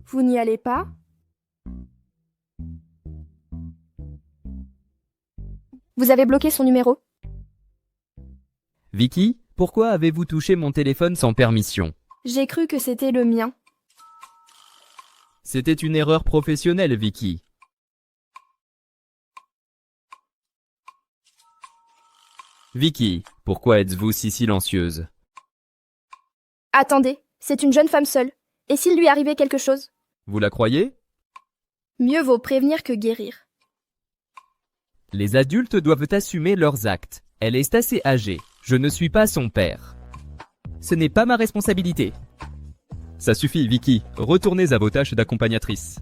Vous n'y allez pas? Vous avez bloqué son numéro? Vicky, pourquoi avez-vous touché mon téléphone sans permission? J'ai cru que c'était le mien. C'était une erreur professionnelle, Vicky. Vicky, pourquoi êtes-vous si silencieuse? Attendez, c'est une jeune femme seule. Et s'il lui arrivait quelque chose? Vous la croyez? Mieux vaut prévenir que guérir. Les adultes doivent assumer leurs actes. Elle est assez âgée. Je ne suis pas son père. Ce n'est pas ma responsabilité. Ça suffit, Vicky. Retournez à vos tâches d'accompagnatrice.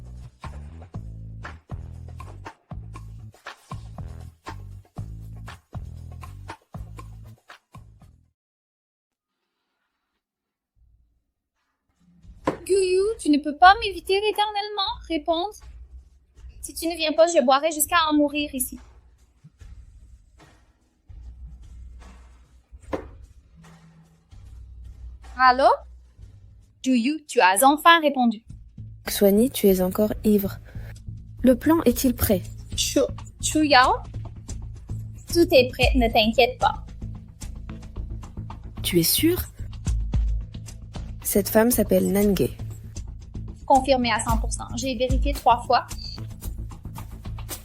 Gouillou, tu ne peux pas m'éviter éternellement. Réponds. Si tu ne viens pas, je boirai jusqu'à en mourir ici. Allô? Juyu, tu as enfin répondu. Xuani, tu es encore ivre. Le plan est-il prêt? Chu Yao? Tout est prêt, ne t'inquiète pas. Tu es sûr? Cette femme s'appelle Nange. Confirmé à 100%. J'ai vérifié 3 fois.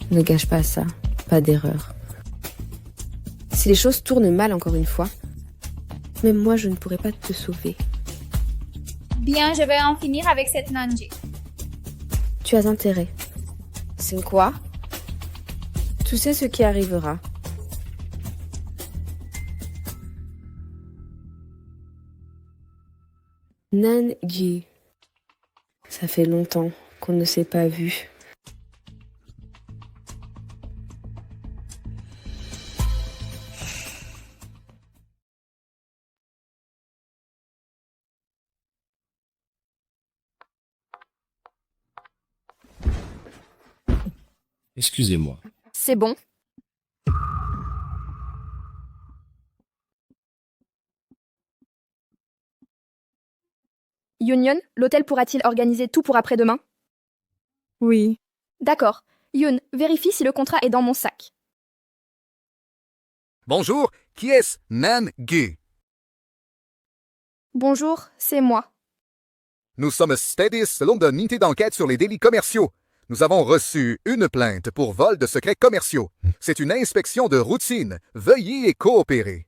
Ne gâche pas ça, pas d'erreur. Si les choses tournent mal encore une fois, même moi je ne pourrai pas te sauver. Bien, je vais en finir avec cette Nange. Tu as intérêt. C'est quoi? Tu sais ce qui arrivera. Nange. Ça fait longtemps qu'on ne s'est pas vu. Excusez-moi. C'est bon. Yun, l'hôtel pourra-t-il organiser tout pour après-demain? Oui. D'accord. Yun, vérifie si le contrat est dans mon sac. Bonjour, qui est-ce? Nange. Bonjour, c'est moi. Nous sommes spécialistes selon d'une unité d'enquête sur les délits commerciaux. Nous avons reçu une plainte pour vol de secrets commerciaux. C'est une inspection de routine. Veuillez coopérer.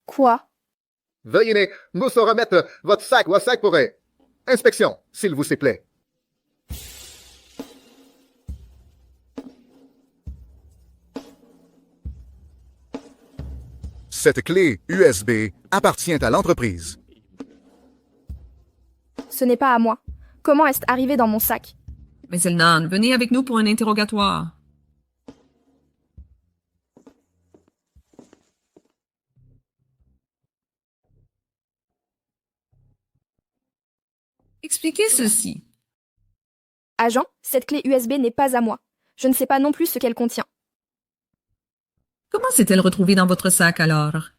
Quoi? Veuillez nous remettre votre sac pour inspection, s'il vous plaît. Cette clé USB appartient à l'entreprise. Ce n'est pas à moi. Comment est-ce arrivé dans mon sac? Mais Zelnan, venez avec nous pour un interrogatoire. Expliquez ceci. Agent, cette clé USB n'est pas à moi. Je ne sais pas non plus ce qu'elle contient. Comment s'est-elle retrouvée dans votre sac alors?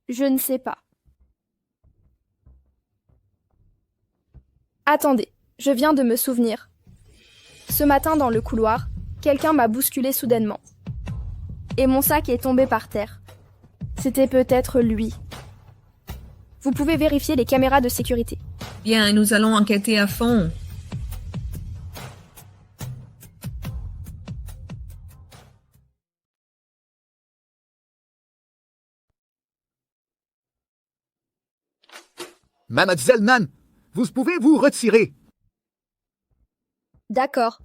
Je ne sais pas. Attendez, je viens de me souvenir. Ce matin dans le couloir, quelqu'un m'a bousculé soudainement. Et mon sac est tombé par terre. C'était peut-être lui. Vous pouvez vérifier les caméras de sécurité. Bien, nous allons enquêter à fond. Mademoiselle Nan, vous pouvez vous retirer. D'accord.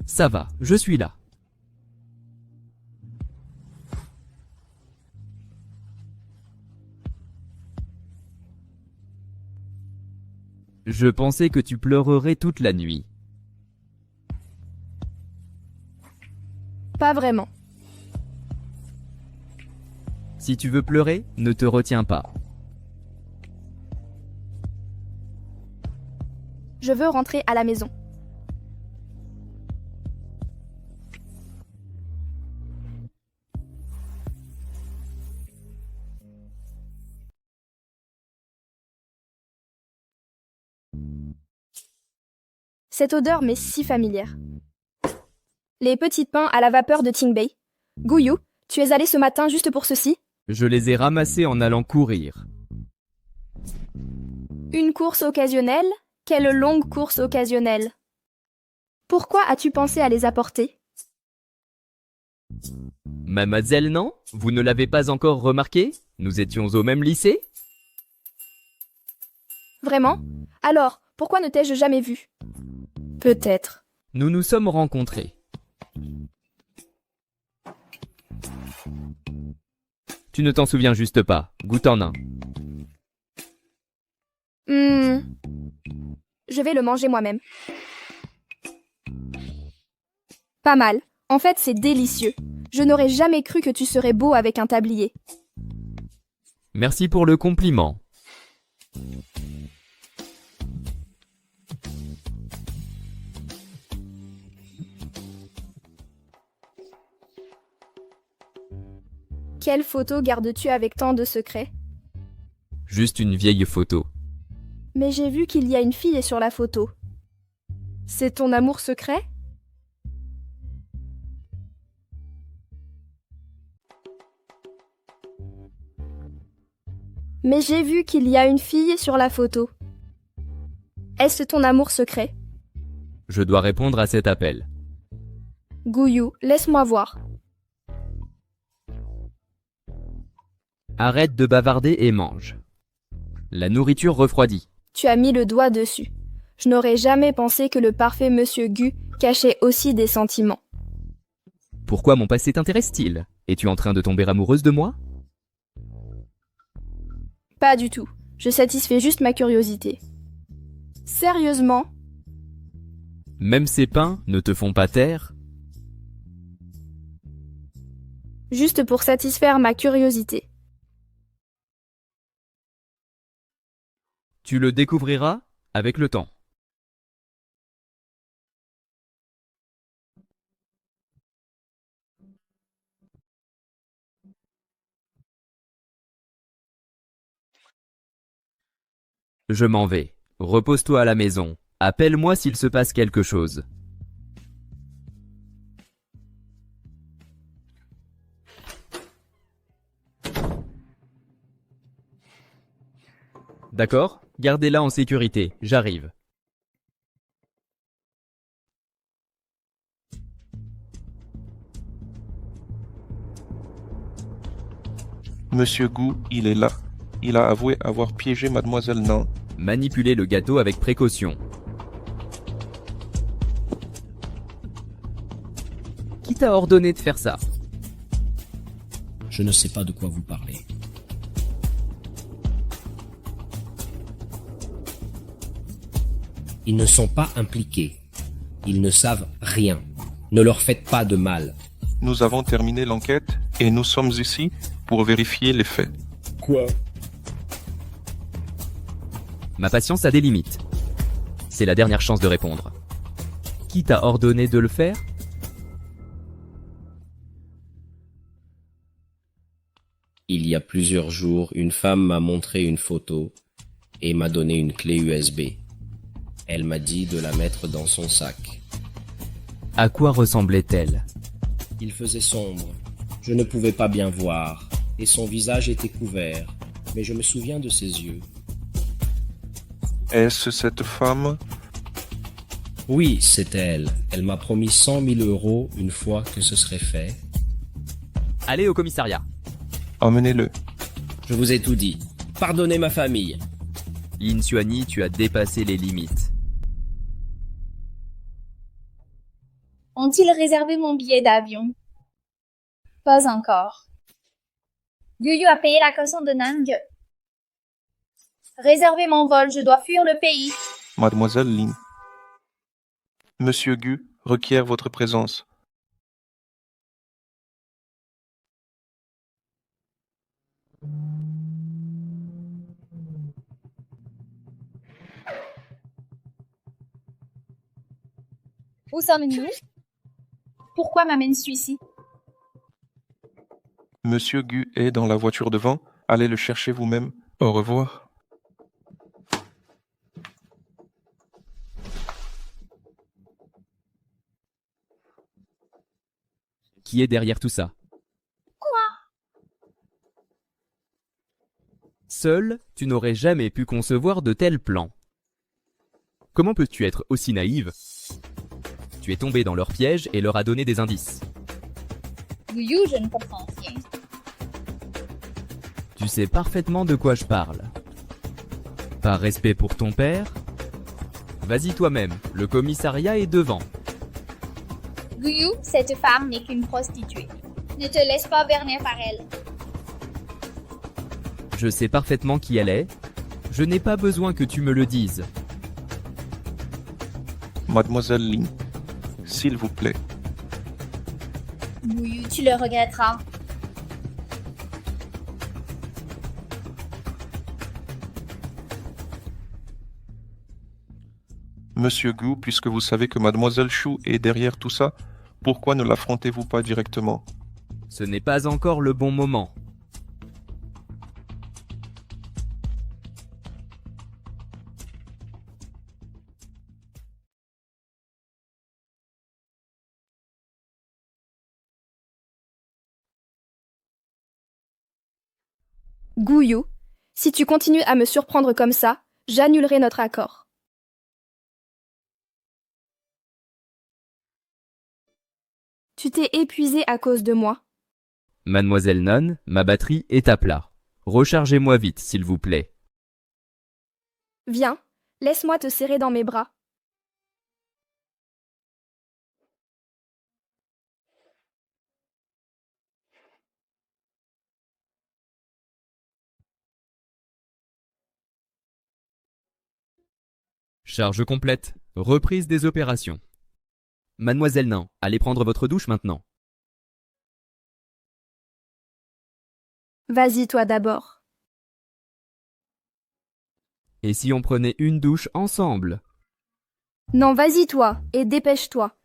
Ça va, je suis là. Je pensais que tu pleurerais toute la nuit. Pas vraiment. Si tu veux pleurer, ne te retiens pas. Je veux rentrer à la maison. Cette odeur m'est si familière. Les petits pains à la vapeur de Tingbei. Guyu, tu es allé ce matin juste pour ceci? Je les ai ramassés en allant courir. Une course occasionnelle? Quelle longue course occasionnelle! Pourquoi as-tu pensé à les apporter? Mademoiselle, non? Vous ne l'avez pas encore remarqué? Nous étions au même lycée? Vraiment? Alors, pourquoi ne t'ai-je jamais vu? Peut-être. Nous nous sommes rencontrés. Tu ne t'en souviens juste pas. Goûte en un. Je vais le manger moi-même. Pas mal. En fait, c'est délicieux. Je n'aurais jamais cru que tu serais beau avec un tablier. Merci pour le compliment. Quelle photo gardes-tu avec tant de secrets? Juste une vieille photo. Mais j'ai vu qu'il y a une fille sur la photo. C'est ton amour secret? Mais j'ai vu qu'il y a une fille sur la photo. Est-ce ton amour secret? Je dois répondre à cet appel. Gouyou, laisse-moi voir. Arrête de bavarder et mange. La nourriture refroidit. Tu as mis le doigt dessus. Je n'aurais jamais pensé que le parfait Monsieur Gu cachait aussi des sentiments. Pourquoi mon passé t'intéresse-t-il? Es-tu en train de tomber amoureuse de moi? Pas du tout. Je satisfais juste ma curiosité. Sérieusement? Même ces pains ne te font pas taire? Juste pour satisfaire ma curiosité. Tu le découvriras avec le temps. Je m'en vais. Repose-toi à la maison. Appelle-moi s'il se passe quelque chose. D'accord? Gardez-la en sécurité. J'arrive. Monsieur Gu, il est là. Il a avoué avoir piégé Mademoiselle Nan. Manipulez le gâteau avec précaution. Qui t'a ordonné de faire ça? Je ne sais pas de quoi vous parlez. Ils ne sont pas impliqués. Ils ne savent rien. Ne leur faites pas de mal. Nous avons terminé l'enquête et nous sommes ici pour vérifier les faits. Quoi? Ma patience a des limites. C'est la dernière chance de répondre. Qui t'a ordonné de le faire? Il y a plusieurs jours, une femme m'a montré une photo et m'a donné une clé USB. Elle m'a dit de la mettre dans son sac. À quoi ressemblait-elle? Il faisait sombre. Je ne pouvais pas bien voir et son visage était couvert, mais je me souviens de ses yeux. Est-ce cette femme? Oui, c'est elle. Elle m'a promis 100 000 € une fois que ce serait fait. Allez au commissariat. Emmenez-le. Je vous ai tout dit. Pardonnez ma famille. Lin Xuani, tu as dépassé les limites. Ont-ils réservé mon billet d'avion? Pas encore. Guyu a payé la caution de Nang. Réservez mon vol, je dois fuir le pays. Mademoiselle Lin. Monsieur Gu requiert votre présence. Où sommes-nous? Pourquoi m'amènes-tu ici? Monsieur Gu est dans la voiture devant. Allez le chercher vous-même. Au revoir. Qui est derrière tout ça? Quoi? Seul, tu n'aurais jamais pu concevoir de tels plans. Comment peux-tu être aussi naïve? Tu es tombé dans leur piège et leur as donné des indices. Guyu, je ne comprends rien. Tu sais parfaitement de quoi je parle. Par respect pour ton père, vas-y toi-même, le commissariat est devant. Guyu, cette femme n'est qu'une prostituée. Ne te laisse pas berner par elle. Je sais parfaitement qui elle est. Je n'ai pas besoin que tu me le dises. Mademoiselle Lin, s'il vous plaît. Guyu, tu le regretteras. Monsieur Gu, puisque vous savez que Mademoiselle Shu est derrière tout ça, pourquoi ne l'affrontez-vous pas directement? Ce n'est pas encore le bon moment. Guyu, si tu continues à me surprendre comme ça, j'annulerai notre accord. Tu t'es épuisé à cause de moi. Mademoiselle Non, ma batterie est à plat. Rechargez-moi vite, s'il vous plaît. Viens, laisse-moi te serrer dans mes bras. Charge complète. Reprise des opérations. Mademoiselle Nain, allez prendre votre douche maintenant. Vas-y toi d'abord. Et si on prenait une douche ensemble? Non, vas-y toi, et dépêche-toi.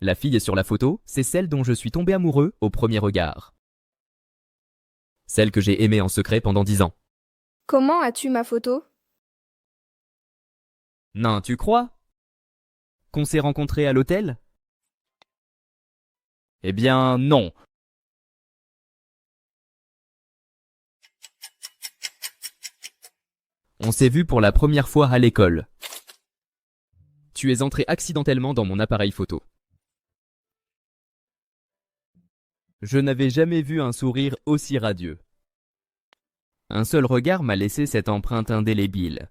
La fille sur la photo, c'est celle dont je suis tombé amoureux au premier regard. Celle que j'ai aimée en secret pendant 10 ans. Comment as-tu ma photo? Non, tu crois? Qu'on s'est rencontrés à l'hôtel? Eh bien, non. On s'est vus pour la première fois à l'école. Tu es entré accidentellement dans mon appareil photo. Je n'avais jamais vu un sourire aussi radieux. Un seul regard m'a laissé cette empreinte indélébile.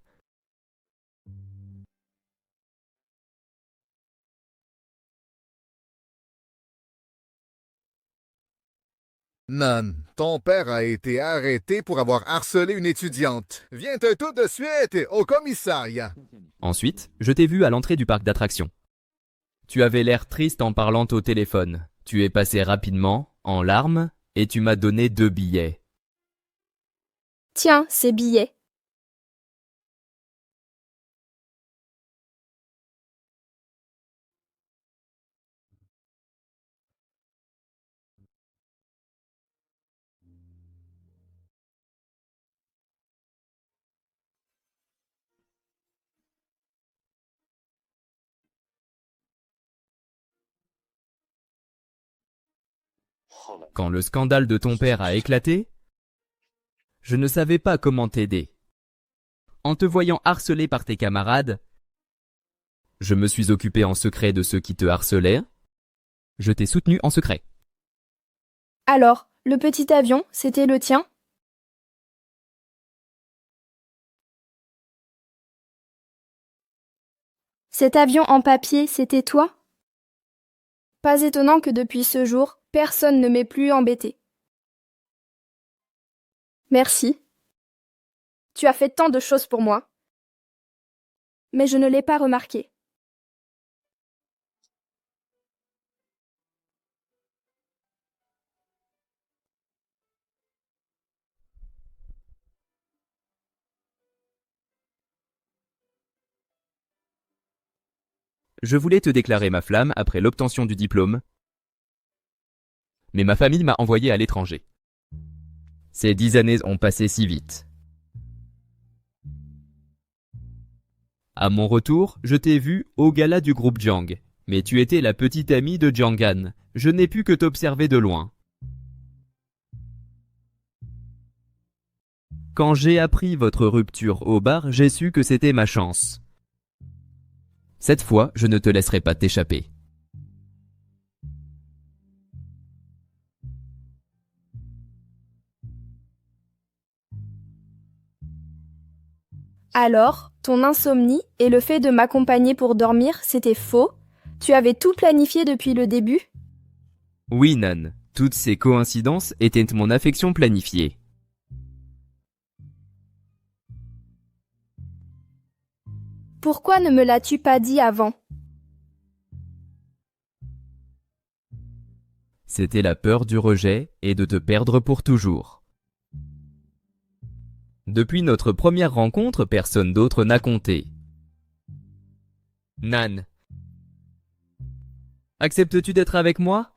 Non, ton père a été arrêté pour avoir harcelé une étudiante. Viens-te tout de suite au commissariat. Ensuite, je t'ai vu à l'entrée du parc d'attractions. Tu avais l'air triste en parlant au téléphone. Tu es passé rapidement, en larmes, et tu m'as donné 2 billets. Tiens, ces billets. Quand le scandale de ton père a éclaté, je ne savais pas comment t'aider. En te voyant harcelé par tes camarades, je me suis occupé en secret de ceux qui te harcelaient. Je t'ai soutenu en secret. Alors, le petit avion, c'était le tien? Cet avion en papier, c'était toi? Pas étonnant que depuis ce jour, personne ne m'ait plus embêté. Merci. Tu as fait tant de choses pour moi. Mais je ne l'ai pas remarqué. Je voulais te déclarer ma flamme après l'obtention du diplôme, mais ma famille m'a envoyé à l'étranger. Ces 10 années ont passé si vite. À mon retour, je t'ai vu au gala du groupe Jiang, mais tu étais la petite amie de Jiangan. Je n'ai pu que t'observer de loin. Quand j'ai appris votre rupture au bar, j'ai su que c'était ma chance. Cette fois, je ne te laisserai pas t'échapper. Alors, ton insomnie et le fait de m'accompagner pour dormir, c'était faux? Tu avais tout planifié depuis le début? Oui, Nan, toutes ces coïncidences étaient mon affection planifiée. Pourquoi ne me l'as-tu pas dit avant? C'était la peur du rejet et de te perdre pour toujours. Depuis notre première rencontre, personne d'autre n'a compté. Nan, acceptes-tu d'être avec moi?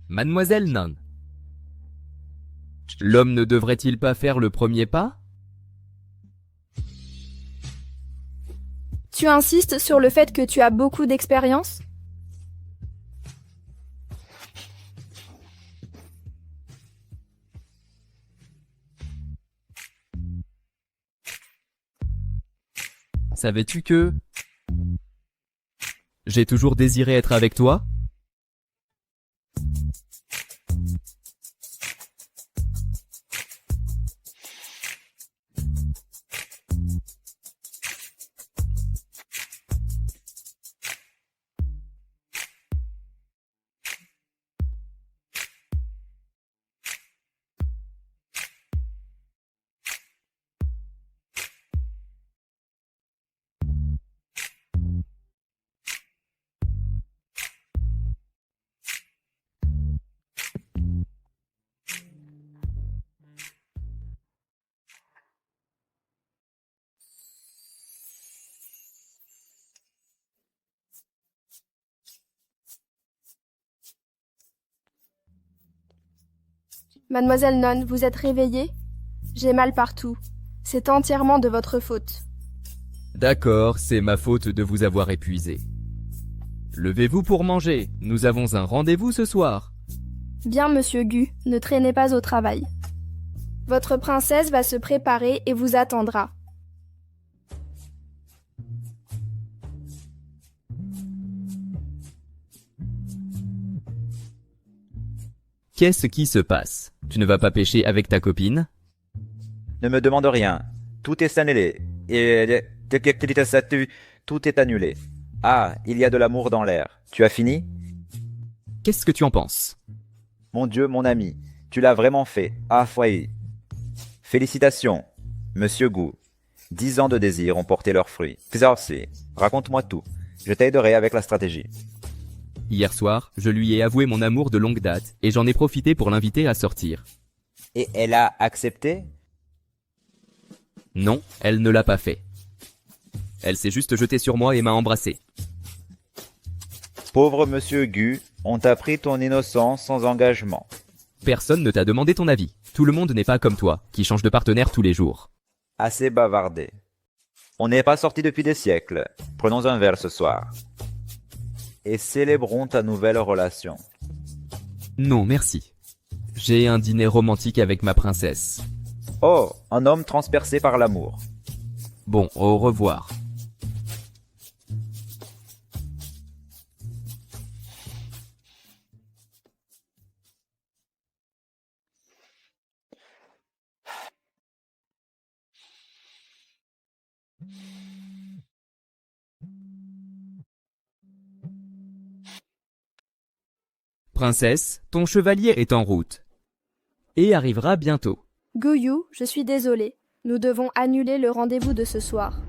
Mademoiselle Nan, l'homme ne devrait-il pas faire le premier pas? Tu insistes sur le fait que tu as beaucoup d'expérience? Savais-tu que j'ai toujours désiré être avec toi? Mademoiselle Non, vous êtes réveillée? J'ai mal partout. C'est entièrement de votre faute. D'accord, c'est ma faute de vous avoir épuisé. Levez-vous pour manger, nous avons un rendez-vous ce soir. Bien, monsieur Gu, ne traînez pas au travail. Votre princesse va se préparer et vous attendra. Qu'est-ce qui se passe? Tu ne vas pas pêcher avec ta copine? Ne me demande rien. Tout est annulé. Tout est annulé. Ah, il y a de l'amour dans l'air. Tu as fini? Qu'est-ce que tu en penses? Mon Dieu, mon ami, tu l'as vraiment fait. Ah, foyer. Félicitations, Monsieur Gu. 10 ans de désir ont porté leurs fruits. Fizarsi, raconte-moi tout. Je t'aiderai avec la stratégie. Hier soir, je lui ai avoué mon amour de longue date et j'en ai profité pour l'inviter à sortir. Et elle a accepté? Non, elle ne l'a pas fait. Elle s'est juste jetée sur moi et m'a embrassé. Pauvre Monsieur Gu, on t'a pris ton innocence sans engagement. Personne ne t'a demandé ton avis. Tout le monde n'est pas comme toi, qui change de partenaire tous les jours. Assez bavardé. On n'est pas sortis depuis des siècles. Prenons un verre ce soir. Et célébrons ta nouvelle relation. Non, merci. J'ai un dîner romantique avec ma princesse. Oh, un homme transpercé par l'amour. Bon, au revoir. Princesse, ton chevalier est en route. Et arrivera bientôt. Guyu, je suis désolée. Nous devons annuler le rendez-vous de ce soir.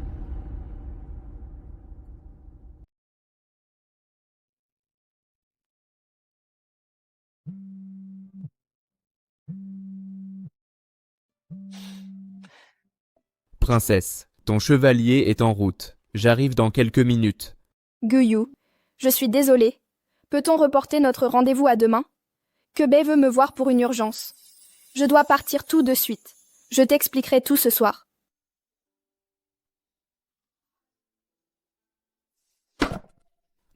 Princesse, ton chevalier est en route. J'arrive dans quelques minutes. Guyu, je suis désolée. Peut-on reporter notre rendez-vous à demain? Kebei veut me voir pour une urgence. Je dois partir tout de suite. Je t'expliquerai tout ce soir.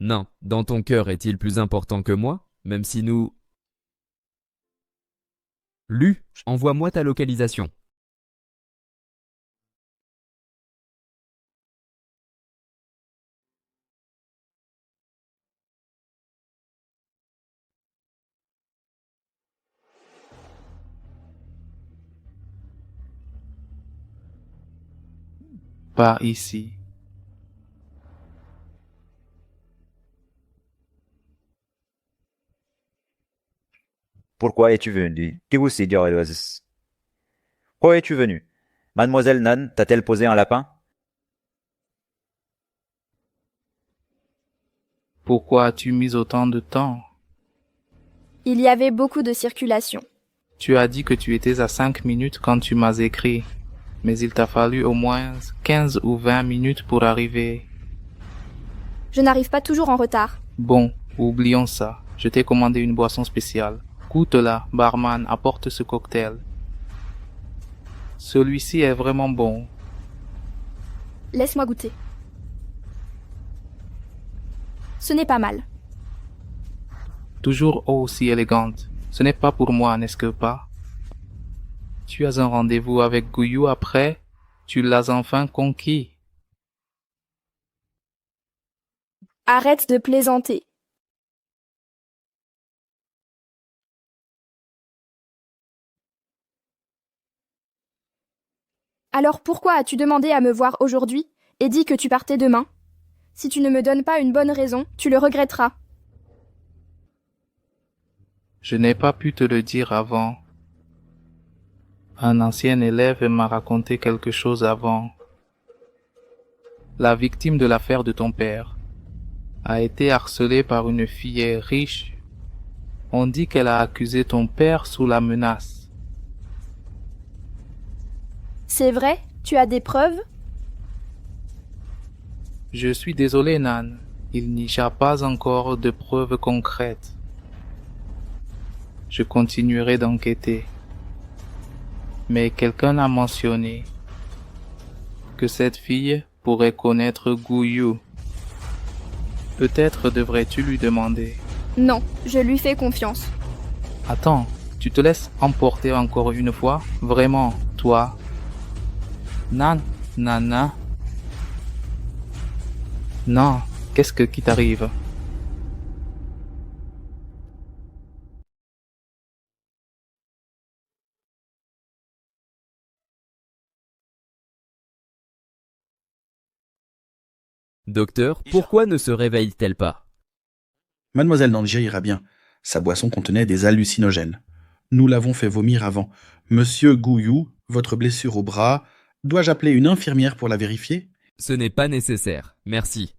Non, dans ton cœur est-il plus important que moi, même si nous... Lu, envoie-moi ta localisation. Par ici. Pourquoi es-tu venu? Pourquoi es-tu venu? Mademoiselle Nan t'a-t-elle posé un lapin? Pourquoi as-tu mis autant de temps? Il y avait beaucoup de circulation. Tu as dit que tu étais à 5 minutes quand tu m'as écrit, mais il t'a fallu au moins 15 ou 20 minutes pour arriver. Je n'arrive pas toujours en retard. Bon, oublions ça. Je t'ai commandé une boisson spéciale. Goûte-la, barman, apporte ce cocktail. Celui-ci est vraiment bon. Laisse-moi goûter. Ce n'est pas mal. Toujours aussi élégante. Ce n'est pas pour moi, n'est-ce que pas? Tu as un rendez-vous avec Guyu après? Tu l'as enfin conquis. Arrête de plaisanter. Alors pourquoi as-tu demandé à me voir aujourd'hui et dit que tu partais demain? Si tu ne me donnes pas une bonne raison, tu le regretteras. Je n'ai pas pu te le dire avant. Un ancien élève m'a raconté quelque chose avant. La victime de l'affaire de ton père a été harcelée par une fille riche. On dit qu'elle a accusé ton père sous la menace. C'est vrai? Tu as des preuves? Je suis désolé, Nan. Il n'y a pas encore de preuves concrètes. Je continuerai d'enquêter. Mais quelqu'un a mentionné que cette fille pourrait connaître Guyu. Peut-être devrais-tu lui demander. Non, je lui fais confiance. Attends, tu te laisses emporter encore une fois? Vraiment, toi? Nan, Nana. Non, qu'est-ce qui t'arrive? Docteur, pourquoi ne se réveille-t-elle pas? Mademoiselle Nanjia ira bien. Sa boisson contenait des hallucinogènes. Nous l'avons fait vomir avant. Monsieur Guyu, votre blessure au bras, dois-je appeler une infirmière pour la vérifier? Ce n'est pas nécessaire, merci.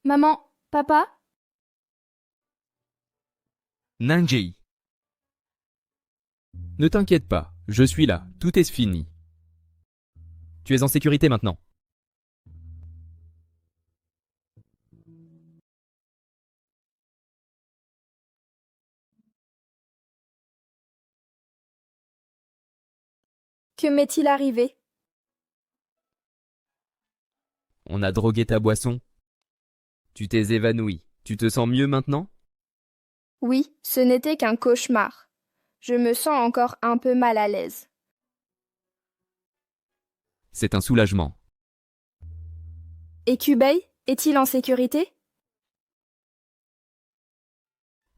Maman, papa? Nanjei. Ne t'inquiète pas, je suis là, tout est fini. Tu es en sécurité maintenant. Que m'est-il arrivé? On a drogué ta boisson. Tu t'es évanoui. Tu te sens mieux maintenant? Oui, ce n'était qu'un cauchemar. Je me sens encore un peu mal à l'aise. C'est un soulagement. Et Kebei, est-il en sécurité?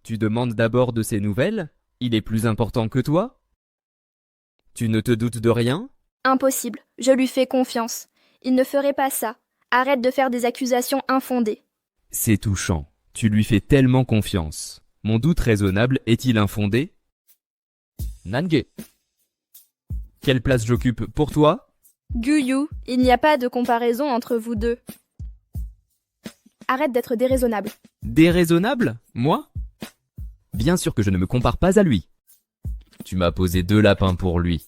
Tu demandes d'abord de ses nouvelles? Il est plus important que toi? Tu ne te doutes de rien? Impossible, je lui fais confiance. il ne ferait pas ça. Arrête de faire des accusations infondées. C'est touchant. Tu lui fais tellement confiance. Mon doute raisonnable est-il infondé? Nange. Quelle place j'occupe pour toi? Guyu, il n'y a pas de comparaison entre vous deux. Arrête d'être déraisonnable. Déraisonnable? Moi? Bien sûr que je ne me compare pas à lui. Tu m'as posé 2 lapins pour lui.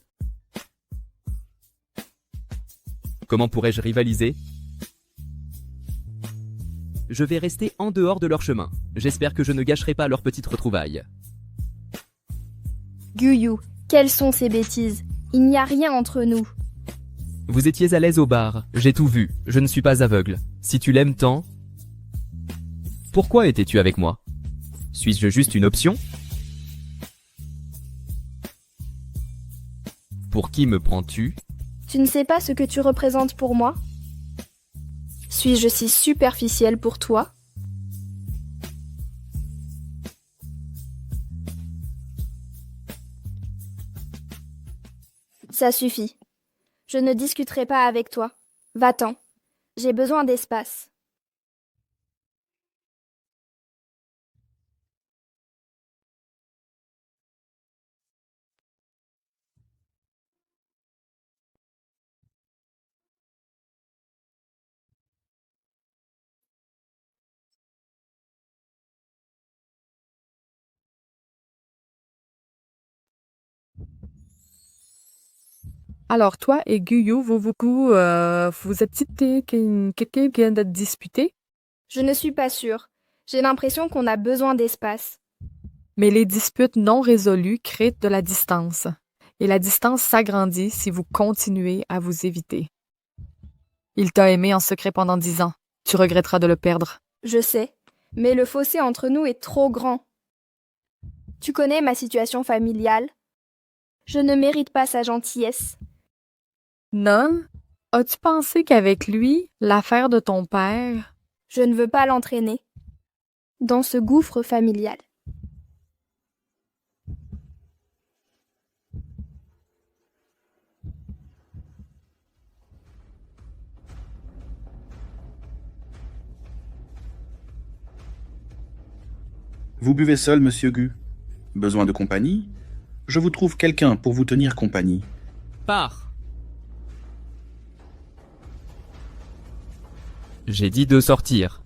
Comment pourrais-je rivaliser? Je vais rester en dehors de leur chemin. J'espère que je ne gâcherai pas leur petite retrouvaille. Guyu, quelles sont ces bêtises? Il n'y a rien entre nous. Vous étiez à l'aise au bar. J'ai tout vu. Je ne suis pas aveugle. Si tu l'aimes tant... Pourquoi étais-tu avec moi? Suis-je juste une option? Pour qui me prends-tu? Tu ne sais pas ce que tu représentes pour moi? Suis-je si superficielle pour toi? Ça suffit. Je ne discuterai pas avec toi. Va-t'en. J'ai besoin d'espace. Alors, toi et Guyu, vous êtes cité quelqu'un vient d'être disputé? Je ne suis pas sûre. J'ai l'impression qu'on a besoin d'espace. Mais les disputes non résolues créent de la distance. Et la distance s'agrandit si vous continuez à vous éviter. Il t'a aimé en secret pendant 10 ans. Tu regretteras de le perdre. Je sais, mais le fossé entre nous est trop grand. Tu connais ma situation familiale. Je ne mérite pas sa gentillesse. Non? As-tu pensé qu'avec lui, l'affaire de ton père... Je ne veux pas l'entraîner dans ce gouffre familial. Vous buvez seul, monsieur Gu? Besoin de compagnie? Je vous trouve quelqu'un pour vous tenir compagnie. Pars. J'ai dit de sortir.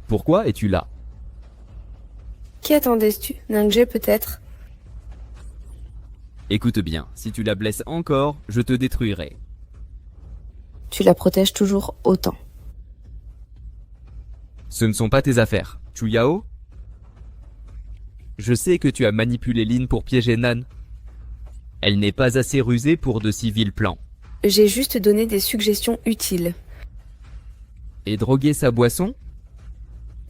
Pourquoi es-tu là? Qui attendais-tu? Nange peut-être? Écoute bien, si tu la blesses encore, je te détruirai. Tu la protèges toujours autant. Ce ne sont pas tes affaires. Chuyao? Je sais que tu as manipulé Lin pour piéger Nan. Elle n'est pas assez rusée pour de si vils plans. J'ai juste donné des suggestions utiles. Et droguer sa boisson?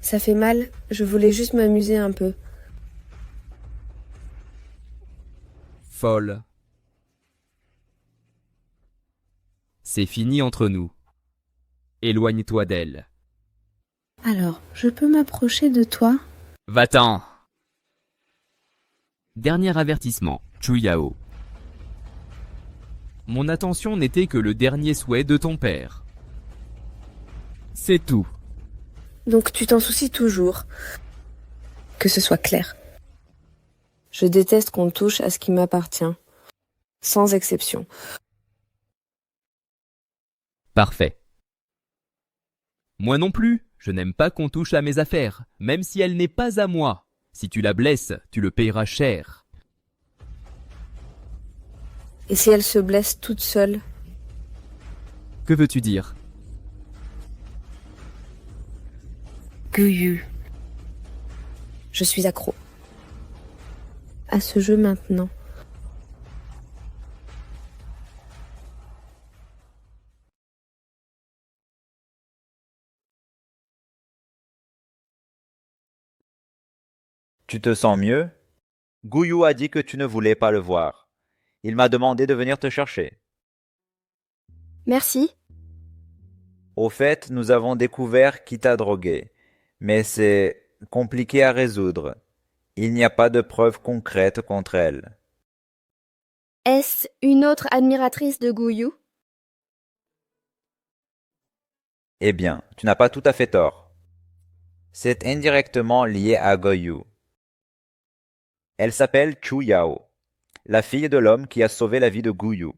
Ça fait mal, je voulais juste m'amuser un peu. Folle. C'est fini entre nous. Éloigne-toi d'elle. Alors, je peux m'approcher de toi? Va-t'en. Dernier avertissement, Chuyao. Mon attention n'était que le dernier souhait de ton père. C'est tout. Donc tu t'en soucies toujours. Que ce soit clair. Je déteste qu'on touche à ce qui m'appartient. Sans exception. Parfait. Moi non plus, je n'aime pas qu'on touche à mes affaires, même si elle n'est pas à moi. Si tu la blesses, tu le payeras cher. Et si elle se blesse toute seule? Que veux-tu dire? Guyu. Je suis accro. À ce jeu maintenant. Tu te sens mieux? Guyu a dit que tu ne voulais pas le voir. Il m'a demandé de venir te chercher. Merci. Au fait, nous avons découvert qui t'a drogué, mais c'est compliqué à résoudre. Il n'y a pas de preuves concrètes contre elle. Est-ce une autre admiratrice de Guyu? Eh bien, tu n'as pas tout à fait tort. C'est indirectement lié à Goyu. Elle s'appelle Chu Yao, la fille de l'homme qui a sauvé la vie de Guyu.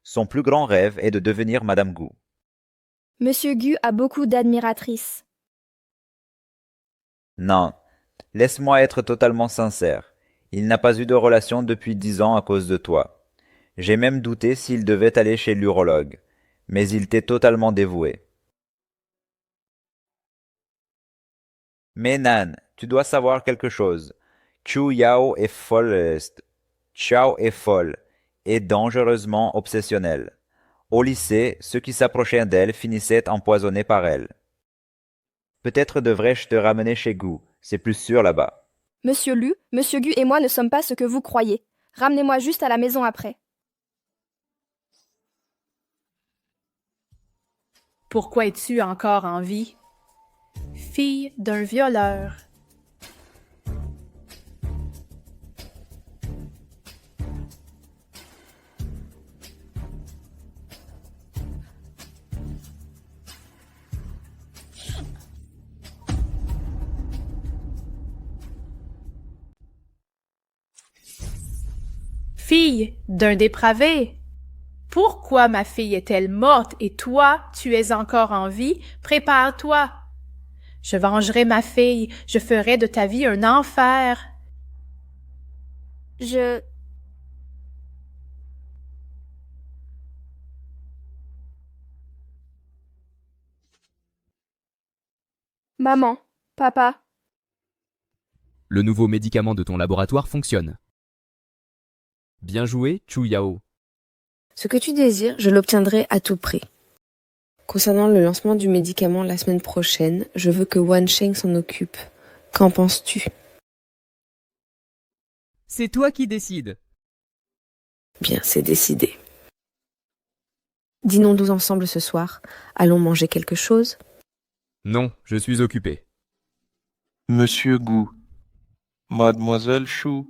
Son plus grand rêve est de devenir Madame Gu. Monsieur Gu a beaucoup d'admiratrices. Non, laisse-moi être totalement sincère. Il n'a pas eu de relation depuis 10 ans à cause de toi. J'ai même douté s'il devait aller chez l'urologue, mais il t'est totalement dévoué. Mais Nan, tu dois savoir quelque chose. Chu Yao est folle, Chao est folle et dangereusement obsessionnelle. Au lycée, ceux qui s'approchaient d'elle finissaient empoisonnés par elle. Peut-être devrais-je te ramener chez Gu, c'est plus sûr là-bas. Monsieur Lu, Monsieur Gu et moi ne sommes pas ce que vous croyez. Ramenez-moi juste à la maison après. Pourquoi es-tu encore en vie? Fille d'un violeur. Fille d'un dépravé. Pourquoi ma fille est-elle morte et toi, tu es encore en vie? Prépare-toi. Je vengerai ma fille, je ferai de ta vie un enfer. Maman, papa. Le nouveau médicament de ton laboratoire fonctionne. Bien joué, Chu Yao. Ce que tu désires, je l'obtiendrai à tout prix. Concernant le lancement du médicament la semaine prochaine, je veux que Wan Sheng s'en occupe. Qu'en penses-tu? C'est toi qui décides. Bien, c'est décidé. Dînons-nous ensemble ce soir. Allons manger quelque chose? Non, je suis occupé. Monsieur Gu, Mademoiselle Shu.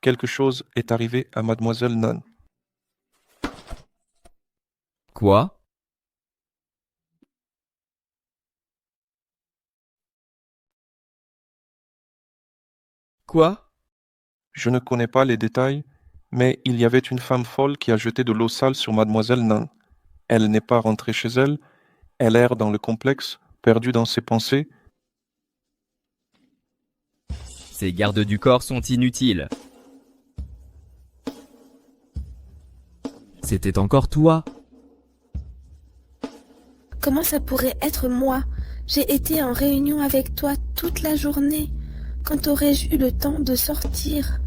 Quelque chose est arrivé à Mademoiselle Nan. Quoi? Quoi? Je ne connais pas les détails, mais il y avait une femme folle qui a jeté de l'eau sale sur Mademoiselle Nan. Elle n'est pas rentrée chez elle, elle erre dans le complexe, perdue dans ses pensées. Ces gardes du corps sont inutiles. C'était encore toi. Comment ça pourrait être moi? J'ai été en réunion avec toi toute la journée. Quand aurais-je eu le temps de sortir?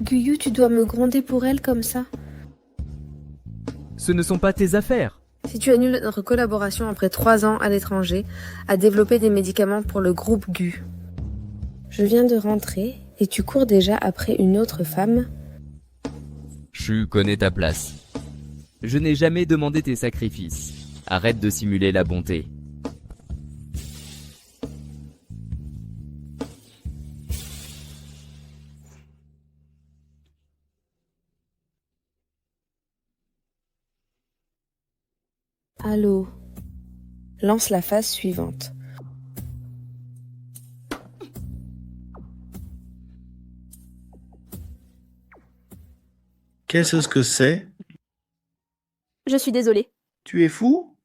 Guyu, tu dois me gronder pour elle comme ça. Ce ne sont pas tes affaires. Si tu annules notre collaboration après 3 ans à l'étranger, à développer des médicaments pour le groupe Gu. Je viens de rentrer et tu cours déjà après une autre femme? Chu connais ta place. Je n'ai jamais demandé tes sacrifices. Arrête de simuler la bonté. Allô. Lance la phase suivante. Qu'est-ce que c'est? Je suis désolée. Tu es fou?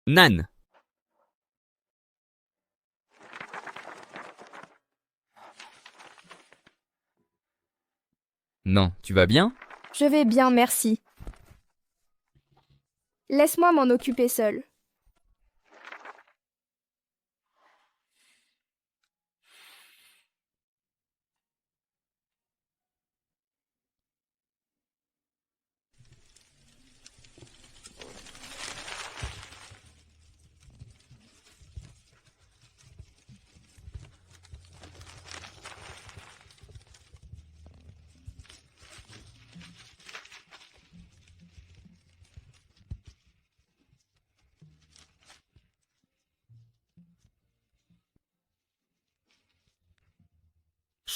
Nan. Non, tu vas bien? Je vais bien, merci. Laisse-moi m'en occuper seule.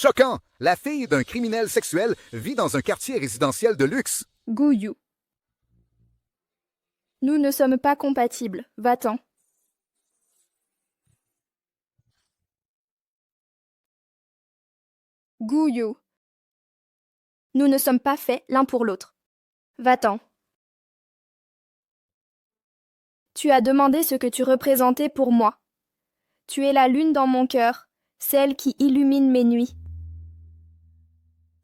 Choquant! La fille d'un criminel sexuel vit dans un quartier résidentiel de luxe. Guyu. Nous ne sommes pas compatibles. Va-t'en. Guyu. Nous ne sommes pas faits l'un pour l'autre. Va-t'en. Tu as demandé ce que tu représentais pour moi. Tu es la lune dans mon cœur, celle qui illumine mes nuits.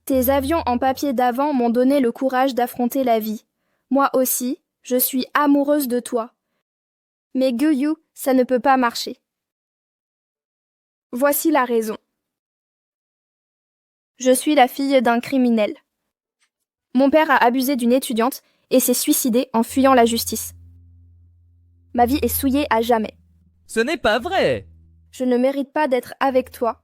Tes avions en papier d'avant m'ont donné le courage d'affronter la vie. Moi aussi, je suis amoureuse de toi. Mais Guyu, ça ne peut pas marcher. Voici la raison. Je suis la fille d'un criminel. Mon père a abusé d'une étudiante et s'est suicidé en fuyant la justice. Ma vie est souillée à jamais. Ce n'est pas vrai! Je ne mérite pas d'être avec toi.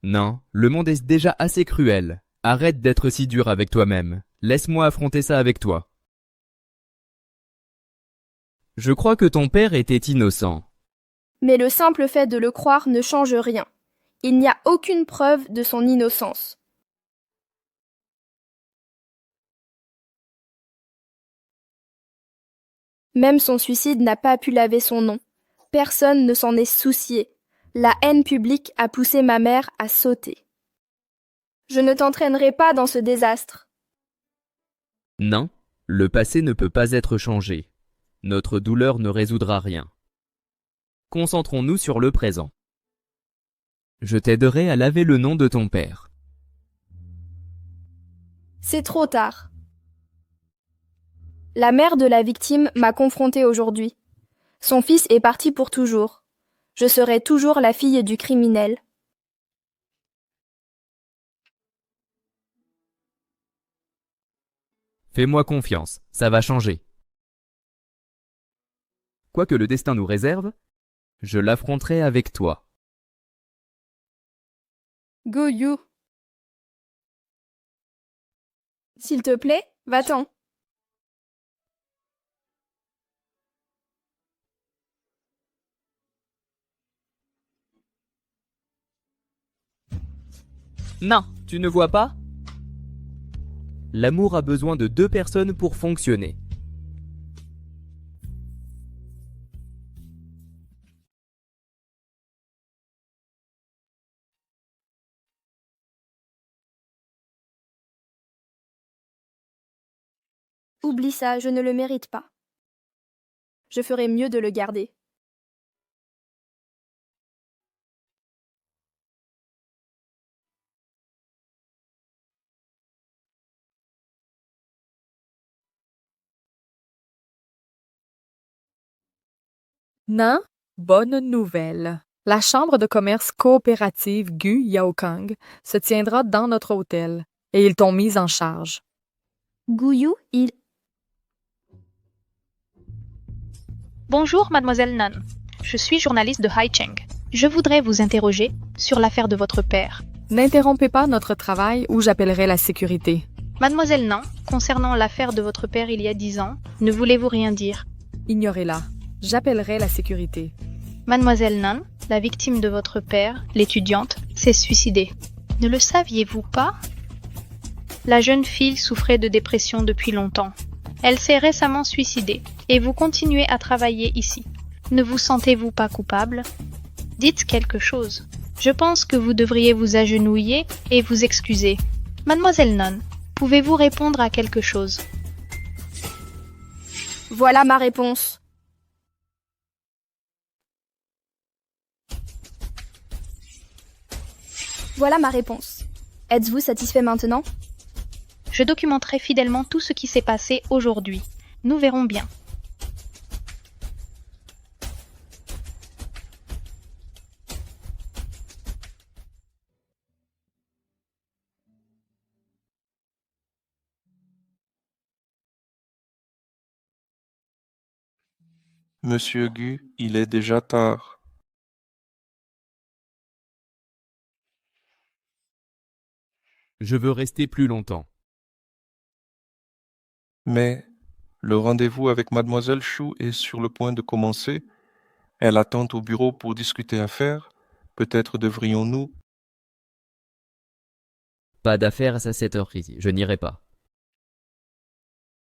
Non, le monde est déjà assez cruel. Arrête d'être si dur avec toi-même. Laisse-moi affronter ça avec toi. Je crois que ton père était innocent. Mais le simple fait de le croire ne change rien. Il n'y a aucune preuve de son innocence. Même son suicide n'a pas pu laver son nom. Personne ne s'en est soucié. La haine publique a poussé ma mère à sauter. Je ne t'entraînerai pas dans ce désastre. Non, le passé ne peut pas être changé. Notre douleur ne résoudra rien. Concentrons-nous sur le présent. Je t'aiderai à laver le nom de ton père. C'est trop tard. La mère de la victime m'a confrontée aujourd'hui. Son fils est parti pour toujours. Je serai toujours la fille du criminel. Fais-moi confiance, ça va changer. Quoi que le destin nous réserve, je l'affronterai avec toi. Guyu. S'il te plaît, va-t'en. Non, tu ne vois pas? L'amour a besoin de 2 personnes pour fonctionner. Oublie ça, je ne le mérite pas. Je ferai mieux de le garder. Nan, bonne nouvelle. La chambre de commerce coopérative Gu Yaokang se tiendra dans notre hôtel et ils t'ont mise en charge. Guyu, Bonjour, mademoiselle Nan. Je suis journaliste de Haicheng. Je voudrais vous interroger sur l'affaire de votre père. N'interrompez pas notre travail ou j'appellerai la sécurité. Mademoiselle Nan, concernant l'affaire de votre père il y a 10 ans, ne voulez-vous rien dire? Ignorez-la. J'appellerai la sécurité. Mademoiselle Nan, la victime de votre père, l'étudiante, s'est suicidée. Ne le saviez-vous pas? La jeune fille souffrait de dépression depuis longtemps. Elle s'est récemment suicidée et vous continuez à travailler ici. Ne vous sentez-vous pas coupable? Dites quelque chose. Je pense que vous devriez vous agenouiller et vous excuser. Mademoiselle Nan, pouvez-vous répondre à quelque chose? Voilà ma réponse. Voilà ma réponse. Êtes-vous satisfait maintenant? Je documenterai fidèlement tout ce qui s'est passé aujourd'hui. Nous verrons bien. Monsieur Gu, il est déjà tard. Je veux rester plus longtemps. Mais le rendez-vous avec mademoiselle Chou est sur le point de commencer. Elle attend au bureau pour discuter affaires. Peut-être devrions-nous Pas d'affaires à cette heure-ci, je n'irai pas.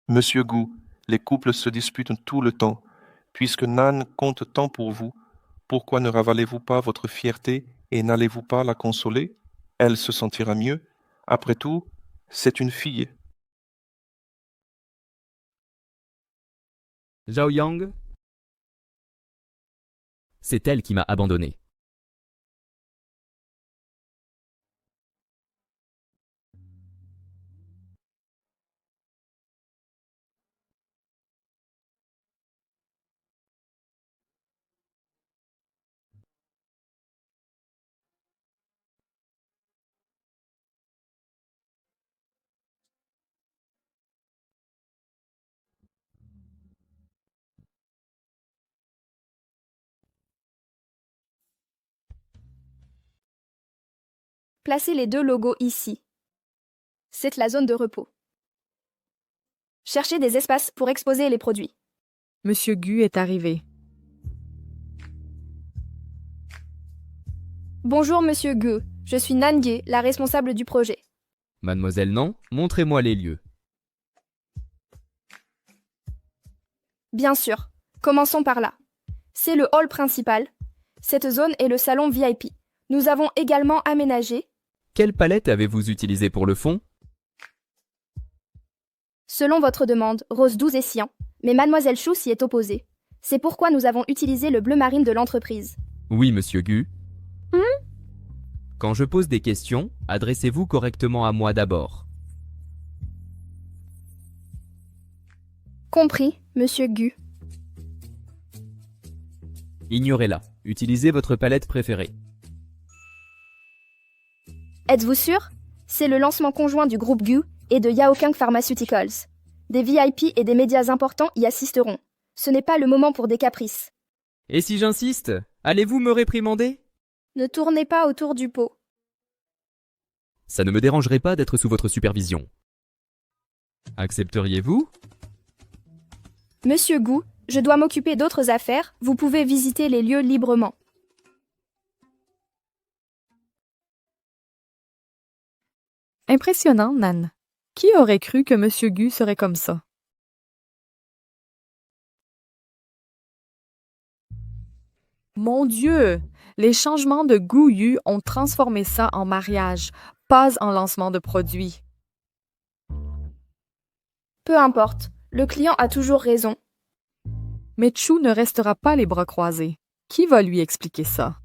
Monsieur Gu, les couples se disputent tout le temps. Puisque Nan compte tant pour vous, pourquoi ne ravalez-vous pas votre fierté et n'allez-vous pas la consoler? Elle se sentira mieux. Après tout, c'est une fille. Zhao Yang, c'est elle qui m'a abandonné. Placez les deux logos ici. C'est la zone de repos. Cherchez des espaces pour exposer les produits. Monsieur Gu est arrivé. Bonjour Monsieur Gu, je suis Nange, la responsable du projet. Mademoiselle Nan, montrez-moi les lieux. Bien sûr, commençons par là. C'est le hall principal. Cette zone est le salon VIP. Nous avons également aménagé, Quelle palette avez-vous utilisée pour le fond? selon votre demande, rose 12 et cyan, mais Mademoiselle Chou s'y est opposée. C'est pourquoi nous avons utilisé le bleu marine de l'entreprise. Oui, monsieur Gu. Quand je pose des questions, adressez-vous correctement à moi d'abord. Compris, Monsieur Gu. Ignorez-la. Utilisez votre palette préférée. Êtes-vous sûr? C'est le lancement conjoint du groupe Gu et de Yaokang Pharmaceuticals. Des VIP et des médias importants y assisteront. Ce n'est pas le moment pour des caprices. Et si j'insiste, allez-vous me réprimander? Ne tournez pas autour du pot. Ça ne me dérangerait pas d'être sous votre supervision. Accepteriez-vous? Monsieur Gu, je dois m'occuper d'autres affaires, vous pouvez visiter les lieux librement. Impressionnant, Nan. Qui aurait cru que Monsieur Gu serait comme ça? Mon Dieu! Les changements de Gu Yu ont transformé ça en mariage, pas en lancement de produit. Peu importe, le client a toujours raison. Mais Chu ne restera pas les bras croisés. Qui va lui expliquer ça?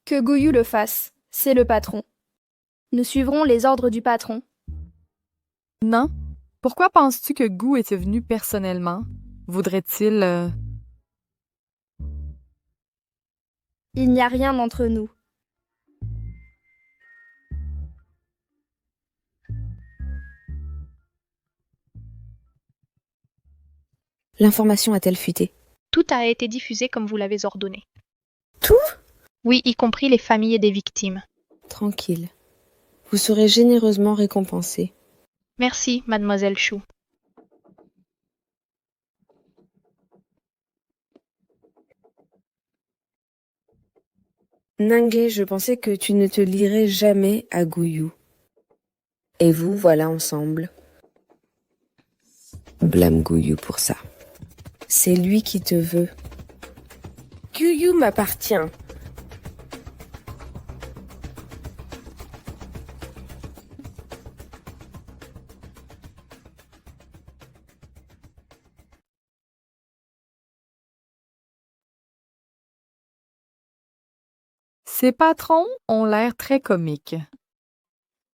Que Gu Yu le fasse, c'est le patron. Nous suivrons les ordres du patron. Non? Pourquoi penses-tu que Gu était venu personnellement? Voudrait-il... Il n'y a rien entre nous. L'information a-t-elle fuité? Tout a été diffusé comme vous l'avez ordonné. Tout? Oui, y compris les familles des victimes. Tranquille. Vous serez généreusement récompensé. Merci, mademoiselle Chou. Nange, je pensais que tu ne te lierais jamais à Gu Yu. Et vous voilà ensemble. Blâme Gu Yu pour ça. C'est lui qui te veut. Gu Yu m'appartient. Ces patrons ont l'air très comiques.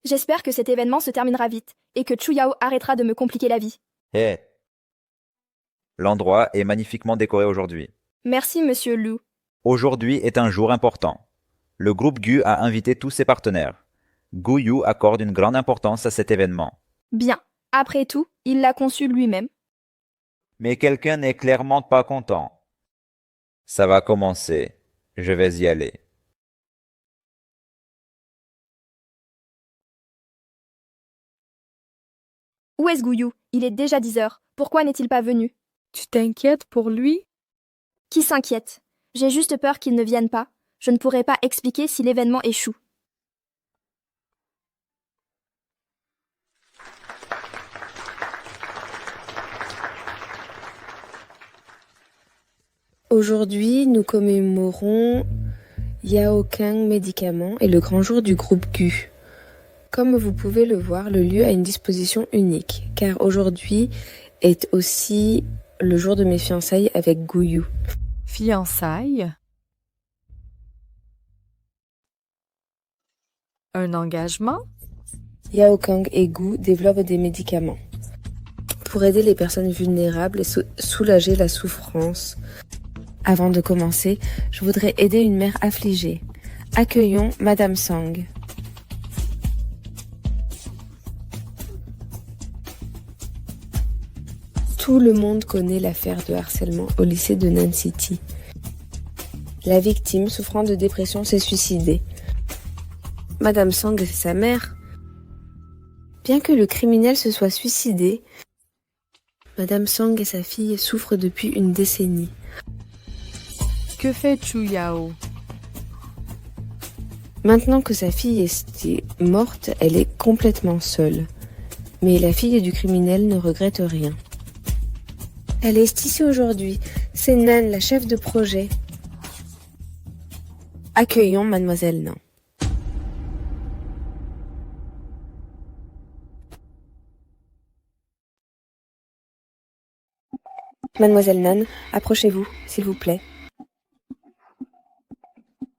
J'espère que cet événement se terminera vite et que Chu Yao arrêtera de me compliquer la vie. L'endroit est magnifiquement décoré aujourd'hui. Merci, Monsieur Lu. Aujourd'hui est un jour important. Le groupe Gu a invité tous ses partenaires. Gu Yu accorde une grande importance à cet événement. Bien. Après tout, il l'a conçu lui-même. Mais quelqu'un n'est clairement pas content. Ça va commencer. Je vais y aller. Où est-ce Gu Yu? Il est déjà 10 heures. Pourquoi n'est-il pas venu? Tu t'inquiètes pour lui? Qui s'inquiète? J'ai juste peur qu'il ne vienne pas. Je ne pourrai pas expliquer si l'événement échoue. Aujourd'hui, nous commémorons Yaokang Médicaments et le grand jour du groupe GU. Comme vous pouvez le voir, le lieu a une disposition unique, car aujourd'hui est aussi le jour de mes fiançailles avec Guyu. Fiançailles? Un engagement? Yaokang et Gu développent des médicaments pour aider les personnes vulnérables et soulager la souffrance. Avant de commencer, je voudrais aider une mère affligée. Accueillons Madame Song. Tout le monde connaît l'affaire de harcèlement au lycée de Nan City. La victime, souffrant de dépression, s'est suicidée. Madame Song, c'est sa mère. Bien que le criminel se soit suicidé, Madame Song et sa fille souffrent depuis une décennie. Que fait Chu Yao? Maintenant que sa fille est morte, elle est complètement seule. Mais la fille du criminel ne regrette rien. Elle est ici aujourd'hui. C'est Nan, la chef de projet. Accueillons Mademoiselle Nan. Mademoiselle Nan, approchez-vous, s'il vous plaît.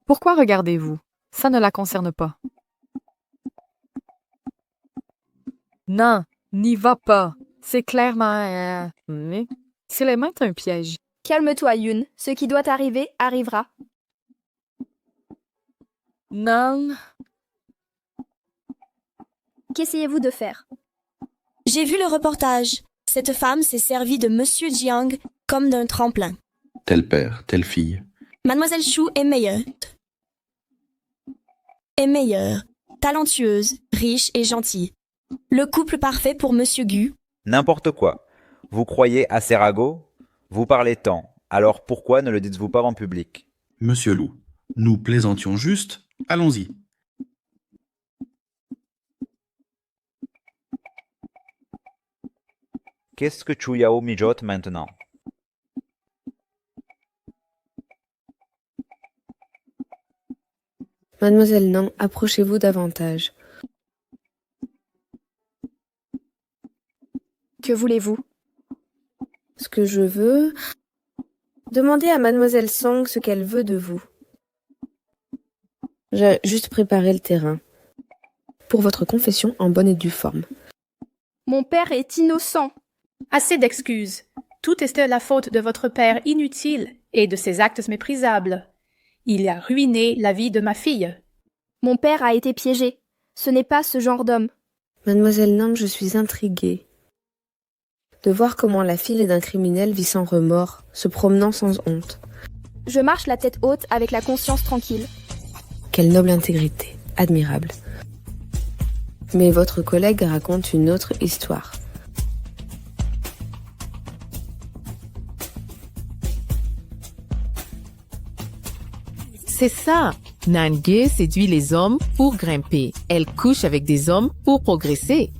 Pourquoi regardez-vous? Ça ne la concerne pas. Non, n'y va pas. C'est clairement... Mais c'est les mains un piège. Calme-toi, Yoon. Ce qui doit arriver, arrivera. Non. Qu'essayez-vous de faire? J'ai vu le reportage. Cette femme s'est servie de Monsieur Jiang comme d'un tremplin. Tel père, telle fille. Mademoiselle Chou est meilleure. Talentueuse, riche et gentille. Le couple parfait pour Monsieur Gu. N'importe quoi. Vous croyez à Serago? Vous parlez tant. Alors pourquoi ne le dites-vous pas en public? Monsieur Lou, nous plaisantions juste. Allons-y. Qu'est-ce que Chu Yao mijote maintenant? Mademoiselle Nan, approchez-vous davantage. Que voulez-vous? Ce que je veux... Demandez à Mademoiselle Song ce qu'elle veut de vous. J'ai juste préparé le terrain. Pour votre confession en bonne et due forme. Mon père est innocent. Assez d'excuses. Tout est la faute de votre père inutile et de ses actes méprisables. Il a ruiné la vie de ma fille. Mon père a été piégé. Ce n'est pas ce genre d'homme. Mademoiselle Nan, je suis intriguée de voir comment la fille d'un criminel vit sans remords, se promenant sans honte. Je marche la tête haute avec la conscience tranquille. Quelle noble intégrité, admirable. Mais votre collègue raconte une autre histoire. C'est ça. Nange séduit les hommes pour grimper. Elle couche avec des hommes pour progresser.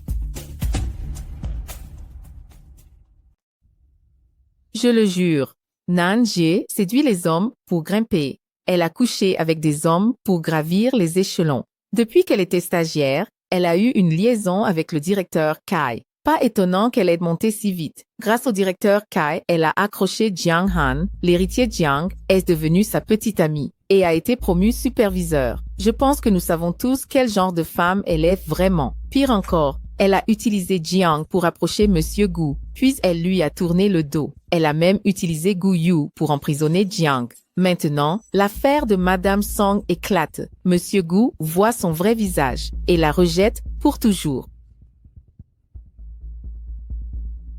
Je le jure, Nange séduit les hommes pour grimper. Elle a couché avec des hommes pour gravir les échelons. Depuis qu'elle était stagiaire, elle a eu une liaison avec le directeur Kai. Pas étonnant qu'elle ait monté si vite. Grâce au directeur Kai, elle a accroché Jiang Han. L'héritier Jiang est devenu sa petite amie et a été promu superviseur. Je pense que nous savons tous quel genre de femme elle est vraiment. Pire encore, elle a utilisé Jiang pour approcher Monsieur Gu, puis elle lui a tourné le dos. Elle a même utilisé Gu Yu pour emprisonner Jiang. Maintenant, l'affaire de Madame Song éclate. Monsieur Gu voit son vrai visage et la rejette pour toujours.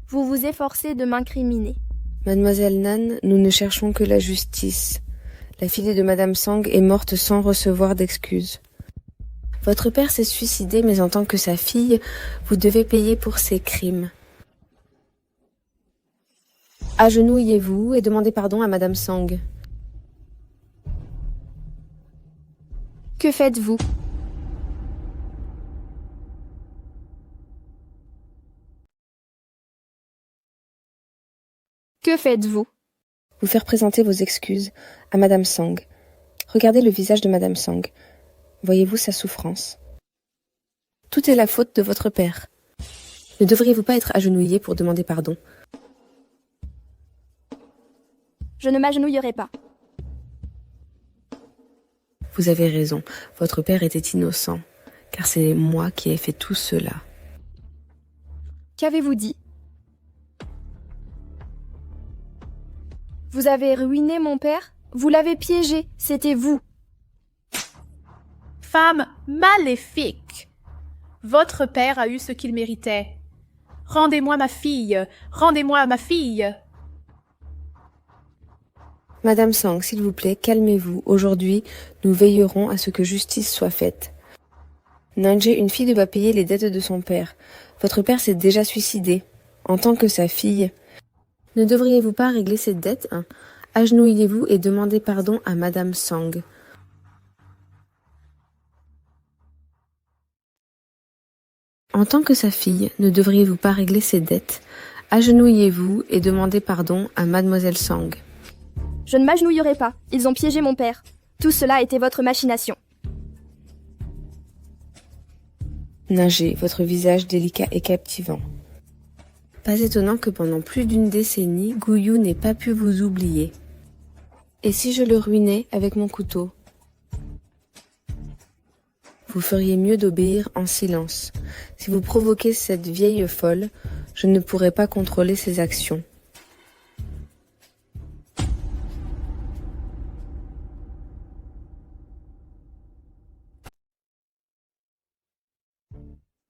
Vous vous efforcez de m'incriminer. Mademoiselle Nan, nous ne cherchons que la justice. La fille de Madame Song est morte sans recevoir d'excuses. Votre père s'est suicidé, mais en tant que sa fille, vous devez payer pour ses crimes. Agenouillez-vous et demandez pardon à Madame Song. Que faites-vous? Que faites-vous? vous faire présenter vos excuses à Madame Song. Regardez le visage de Madame Song. Voyez-vous sa souffrance? Tout est la faute de votre père. Ne devriez-vous pas être agenouillé pour demander pardon? Je ne m'agenouillerai pas. Vous avez raison, votre père était innocent, car c'est moi qui ai fait tout cela. Qu'avez-vous dit? Vous avez ruiné mon père? Vous l'avez piégé, c'était vous. Femme maléfique! Votre père a eu ce qu'il méritait. Rendez-moi ma fille! Rendez-moi ma fille! Madame Song, s'il vous plaît, calmez-vous. Aujourd'hui, nous veillerons à ce que justice soit faite. Nanjé, une fille doit payer les dettes de son père. Votre père s'est déjà suicidé. En tant que sa fille, ne devriez-vous pas régler cette dette? Agenouillez-vous et demandez pardon à Madame Song. En tant que sa fille, ne devriez-vous pas régler ses dettes? Agenouillez-vous et demandez pardon à Mademoiselle Song. Je ne m'agenouillerai pas. Ils ont piégé mon père. Tout cela était votre machination. Nanjé, votre visage délicat et captivant. Pas étonnant que pendant plus d'une décennie, Guyu n'ait pas pu vous oublier. Et si je le ruinais avec mon couteau? Vous feriez mieux d'obéir en silence. Si vous provoquez cette vieille folle, je ne pourrai pas contrôler ses actions.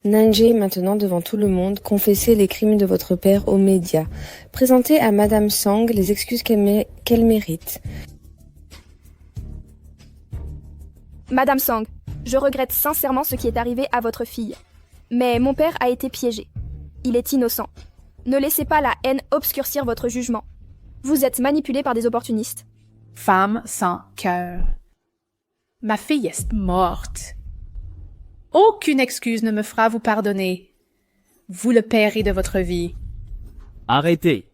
Nanjé, maintenant devant tout le monde, confessez les crimes de votre père aux médias. Présentez à Madame Song les excuses qu'elle mérite. Madame Song, je regrette sincèrement ce qui est arrivé à votre fille. Mais mon père a été piégé. Il est innocent. Ne laissez pas la haine obscurcir votre jugement. Vous êtes manipulé par des opportunistes. Femme sans cœur. Ma fille est morte. Aucune excuse ne me fera vous pardonner. Vous le paierez de votre vie. Arrêtez.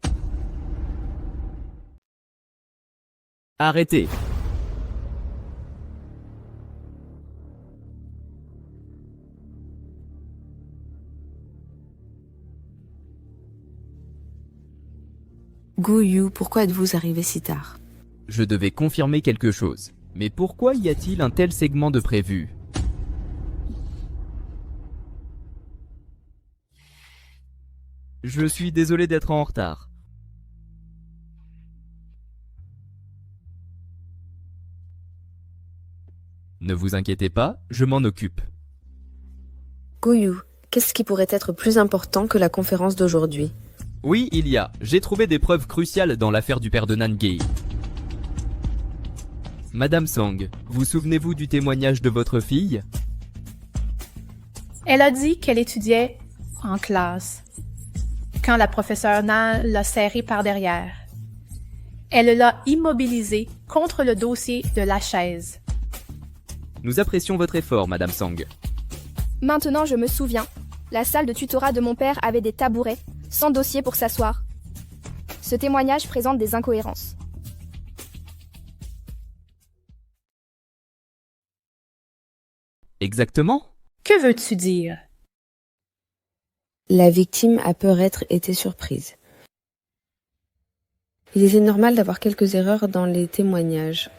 Arrêtez. Guyu, pourquoi êtes-vous arrivé si tard? Je devais confirmer quelque chose. Mais pourquoi y a-t-il un tel segment de prévu? Je suis désolé d'être en retard. Ne vous inquiétez pas, je m'en occupe. Guyu, qu'est-ce qui pourrait être plus important que la conférence d'aujourd'hui? Oui, il y a. J'ai trouvé des preuves cruciales dans l'affaire du père de Nangei. Madame Song, vous souvenez-vous du témoignage de votre fille? Elle a dit qu'elle étudiait en classe, quand la professeure Nan l'a serrée par derrière. Elle l'a immobilisée contre le dossier de la chaise. Nous apprécions votre effort, Madame Song. Maintenant, je me souviens. La salle de tutorat de mon père avait des tabourets, sans dossier pour s'asseoir. Ce témoignage présente des incohérences. Exactement? Que veux-tu dire? La victime a peut-être été surprise. Il était normal d'avoir quelques erreurs dans les témoignages.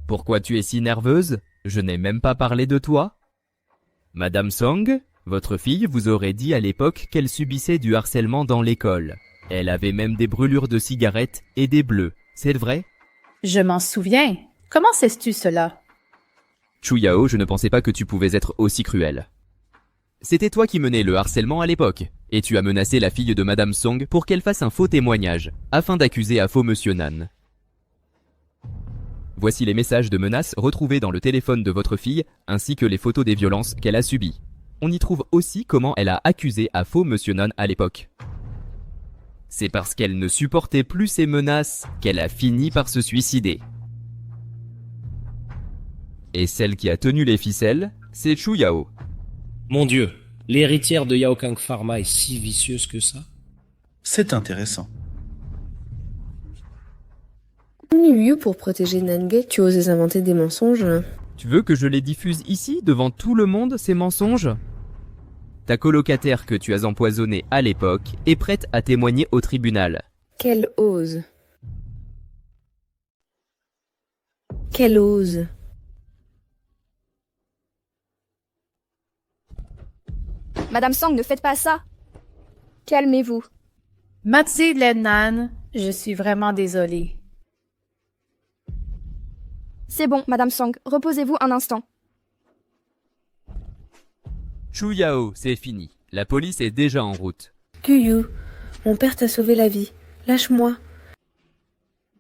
Pourquoi tu es si nerveuse? Je n'ai même pas parlé de toi. Madame Song, votre fille vous aurait dit à l'époque qu'elle subissait du harcèlement dans l'école. Elle avait même des brûlures de cigarettes et des bleus, c'est vrai? Je m'en souviens. Comment sais-tu cela? Chuyao, je ne pensais pas que tu pouvais être aussi cruel. C'était toi qui menais le harcèlement à l'époque, et tu as menacé la fille de Madame Song pour qu'elle fasse un faux témoignage, afin d'accuser à faux Monsieur Nan. Voici les messages de menaces retrouvés dans le téléphone de votre fille, ainsi que les photos des violences qu'elle a subies. On y trouve aussi comment elle a accusé à faux Monsieur Nan à l'époque. C'est parce qu'elle ne supportait plus ces menaces qu'elle a fini par se suicider. Et celle qui a tenu les ficelles, c'est Chuyao. Mon Dieu, l'héritière de Yaokang Pharma est si vicieuse que ça? C'est intéressant. Guyu, pour protéger Nange, tu osais inventer des mensonges. Tu veux que je les diffuse ici, devant tout le monde, ces mensonges? Ta colocataire que tu as empoisonnée à l'époque est prête à témoigner au tribunal. Qu'elle ose. Qu'elle ose. Madame Sang, ne faites pas ça. Calmez-vous. Mathilde Nan, je suis vraiment désolée. C'est bon, Madame Sang, reposez-vous un instant. Chu Yao, c'est fini. La police est déjà en route. Guyu, mon père t'a sauvé la vie. Lâche-moi.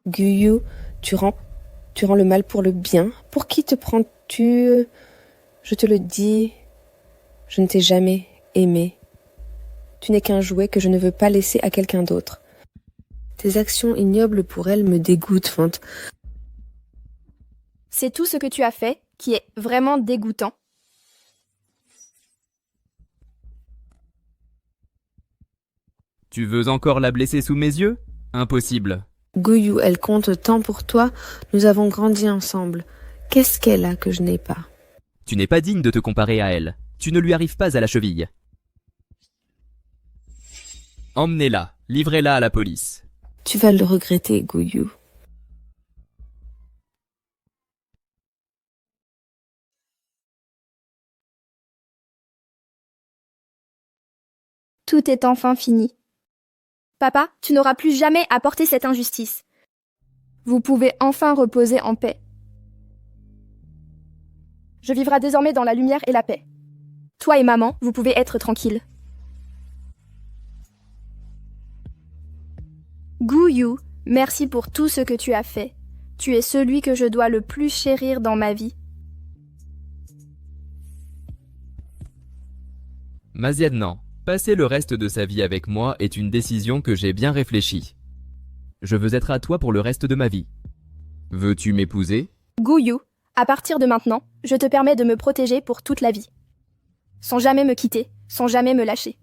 Guyu, tu rends le mal pour le bien. Pour qui te prends-tu? Je te le dis, je ne t'ai jamais aimé. Tu n'es qu'un jouet que je ne veux pas laisser à quelqu'un d'autre. Tes actions ignobles pour elle me dégoûtent, Fante. C'est tout ce que tu as fait qui est vraiment dégoûtant. Tu veux encore la blesser sous mes yeux? Impossible. Guyu, elle compte tant pour toi. Nous avons grandi ensemble. Qu'est-ce qu'elle a que je n'ai pas? Tu n'es pas digne de te comparer à elle. Tu ne lui arrives pas à la cheville. Emmenez-la, livrez-la à la police. Tu vas le regretter, Guyu. Tout est enfin fini. Papa, tu n'auras plus jamais à porter cette injustice. Vous pouvez enfin reposer en paix. Je vivrai désormais dans la lumière et la paix. Toi et maman, vous pouvez être tranquilles. Guyu, merci pour tout ce que tu as fait. Tu es celui que je dois le plus chérir dans ma vie. Maziadnan, passer le reste de sa vie avec moi est une décision que j'ai bien réfléchie. Je veux être à toi pour le reste de ma vie. Veux-tu m'épouser? Guyu, à partir de maintenant, je te permets de me protéger pour toute la vie. Sans jamais me quitter, sans jamais me lâcher.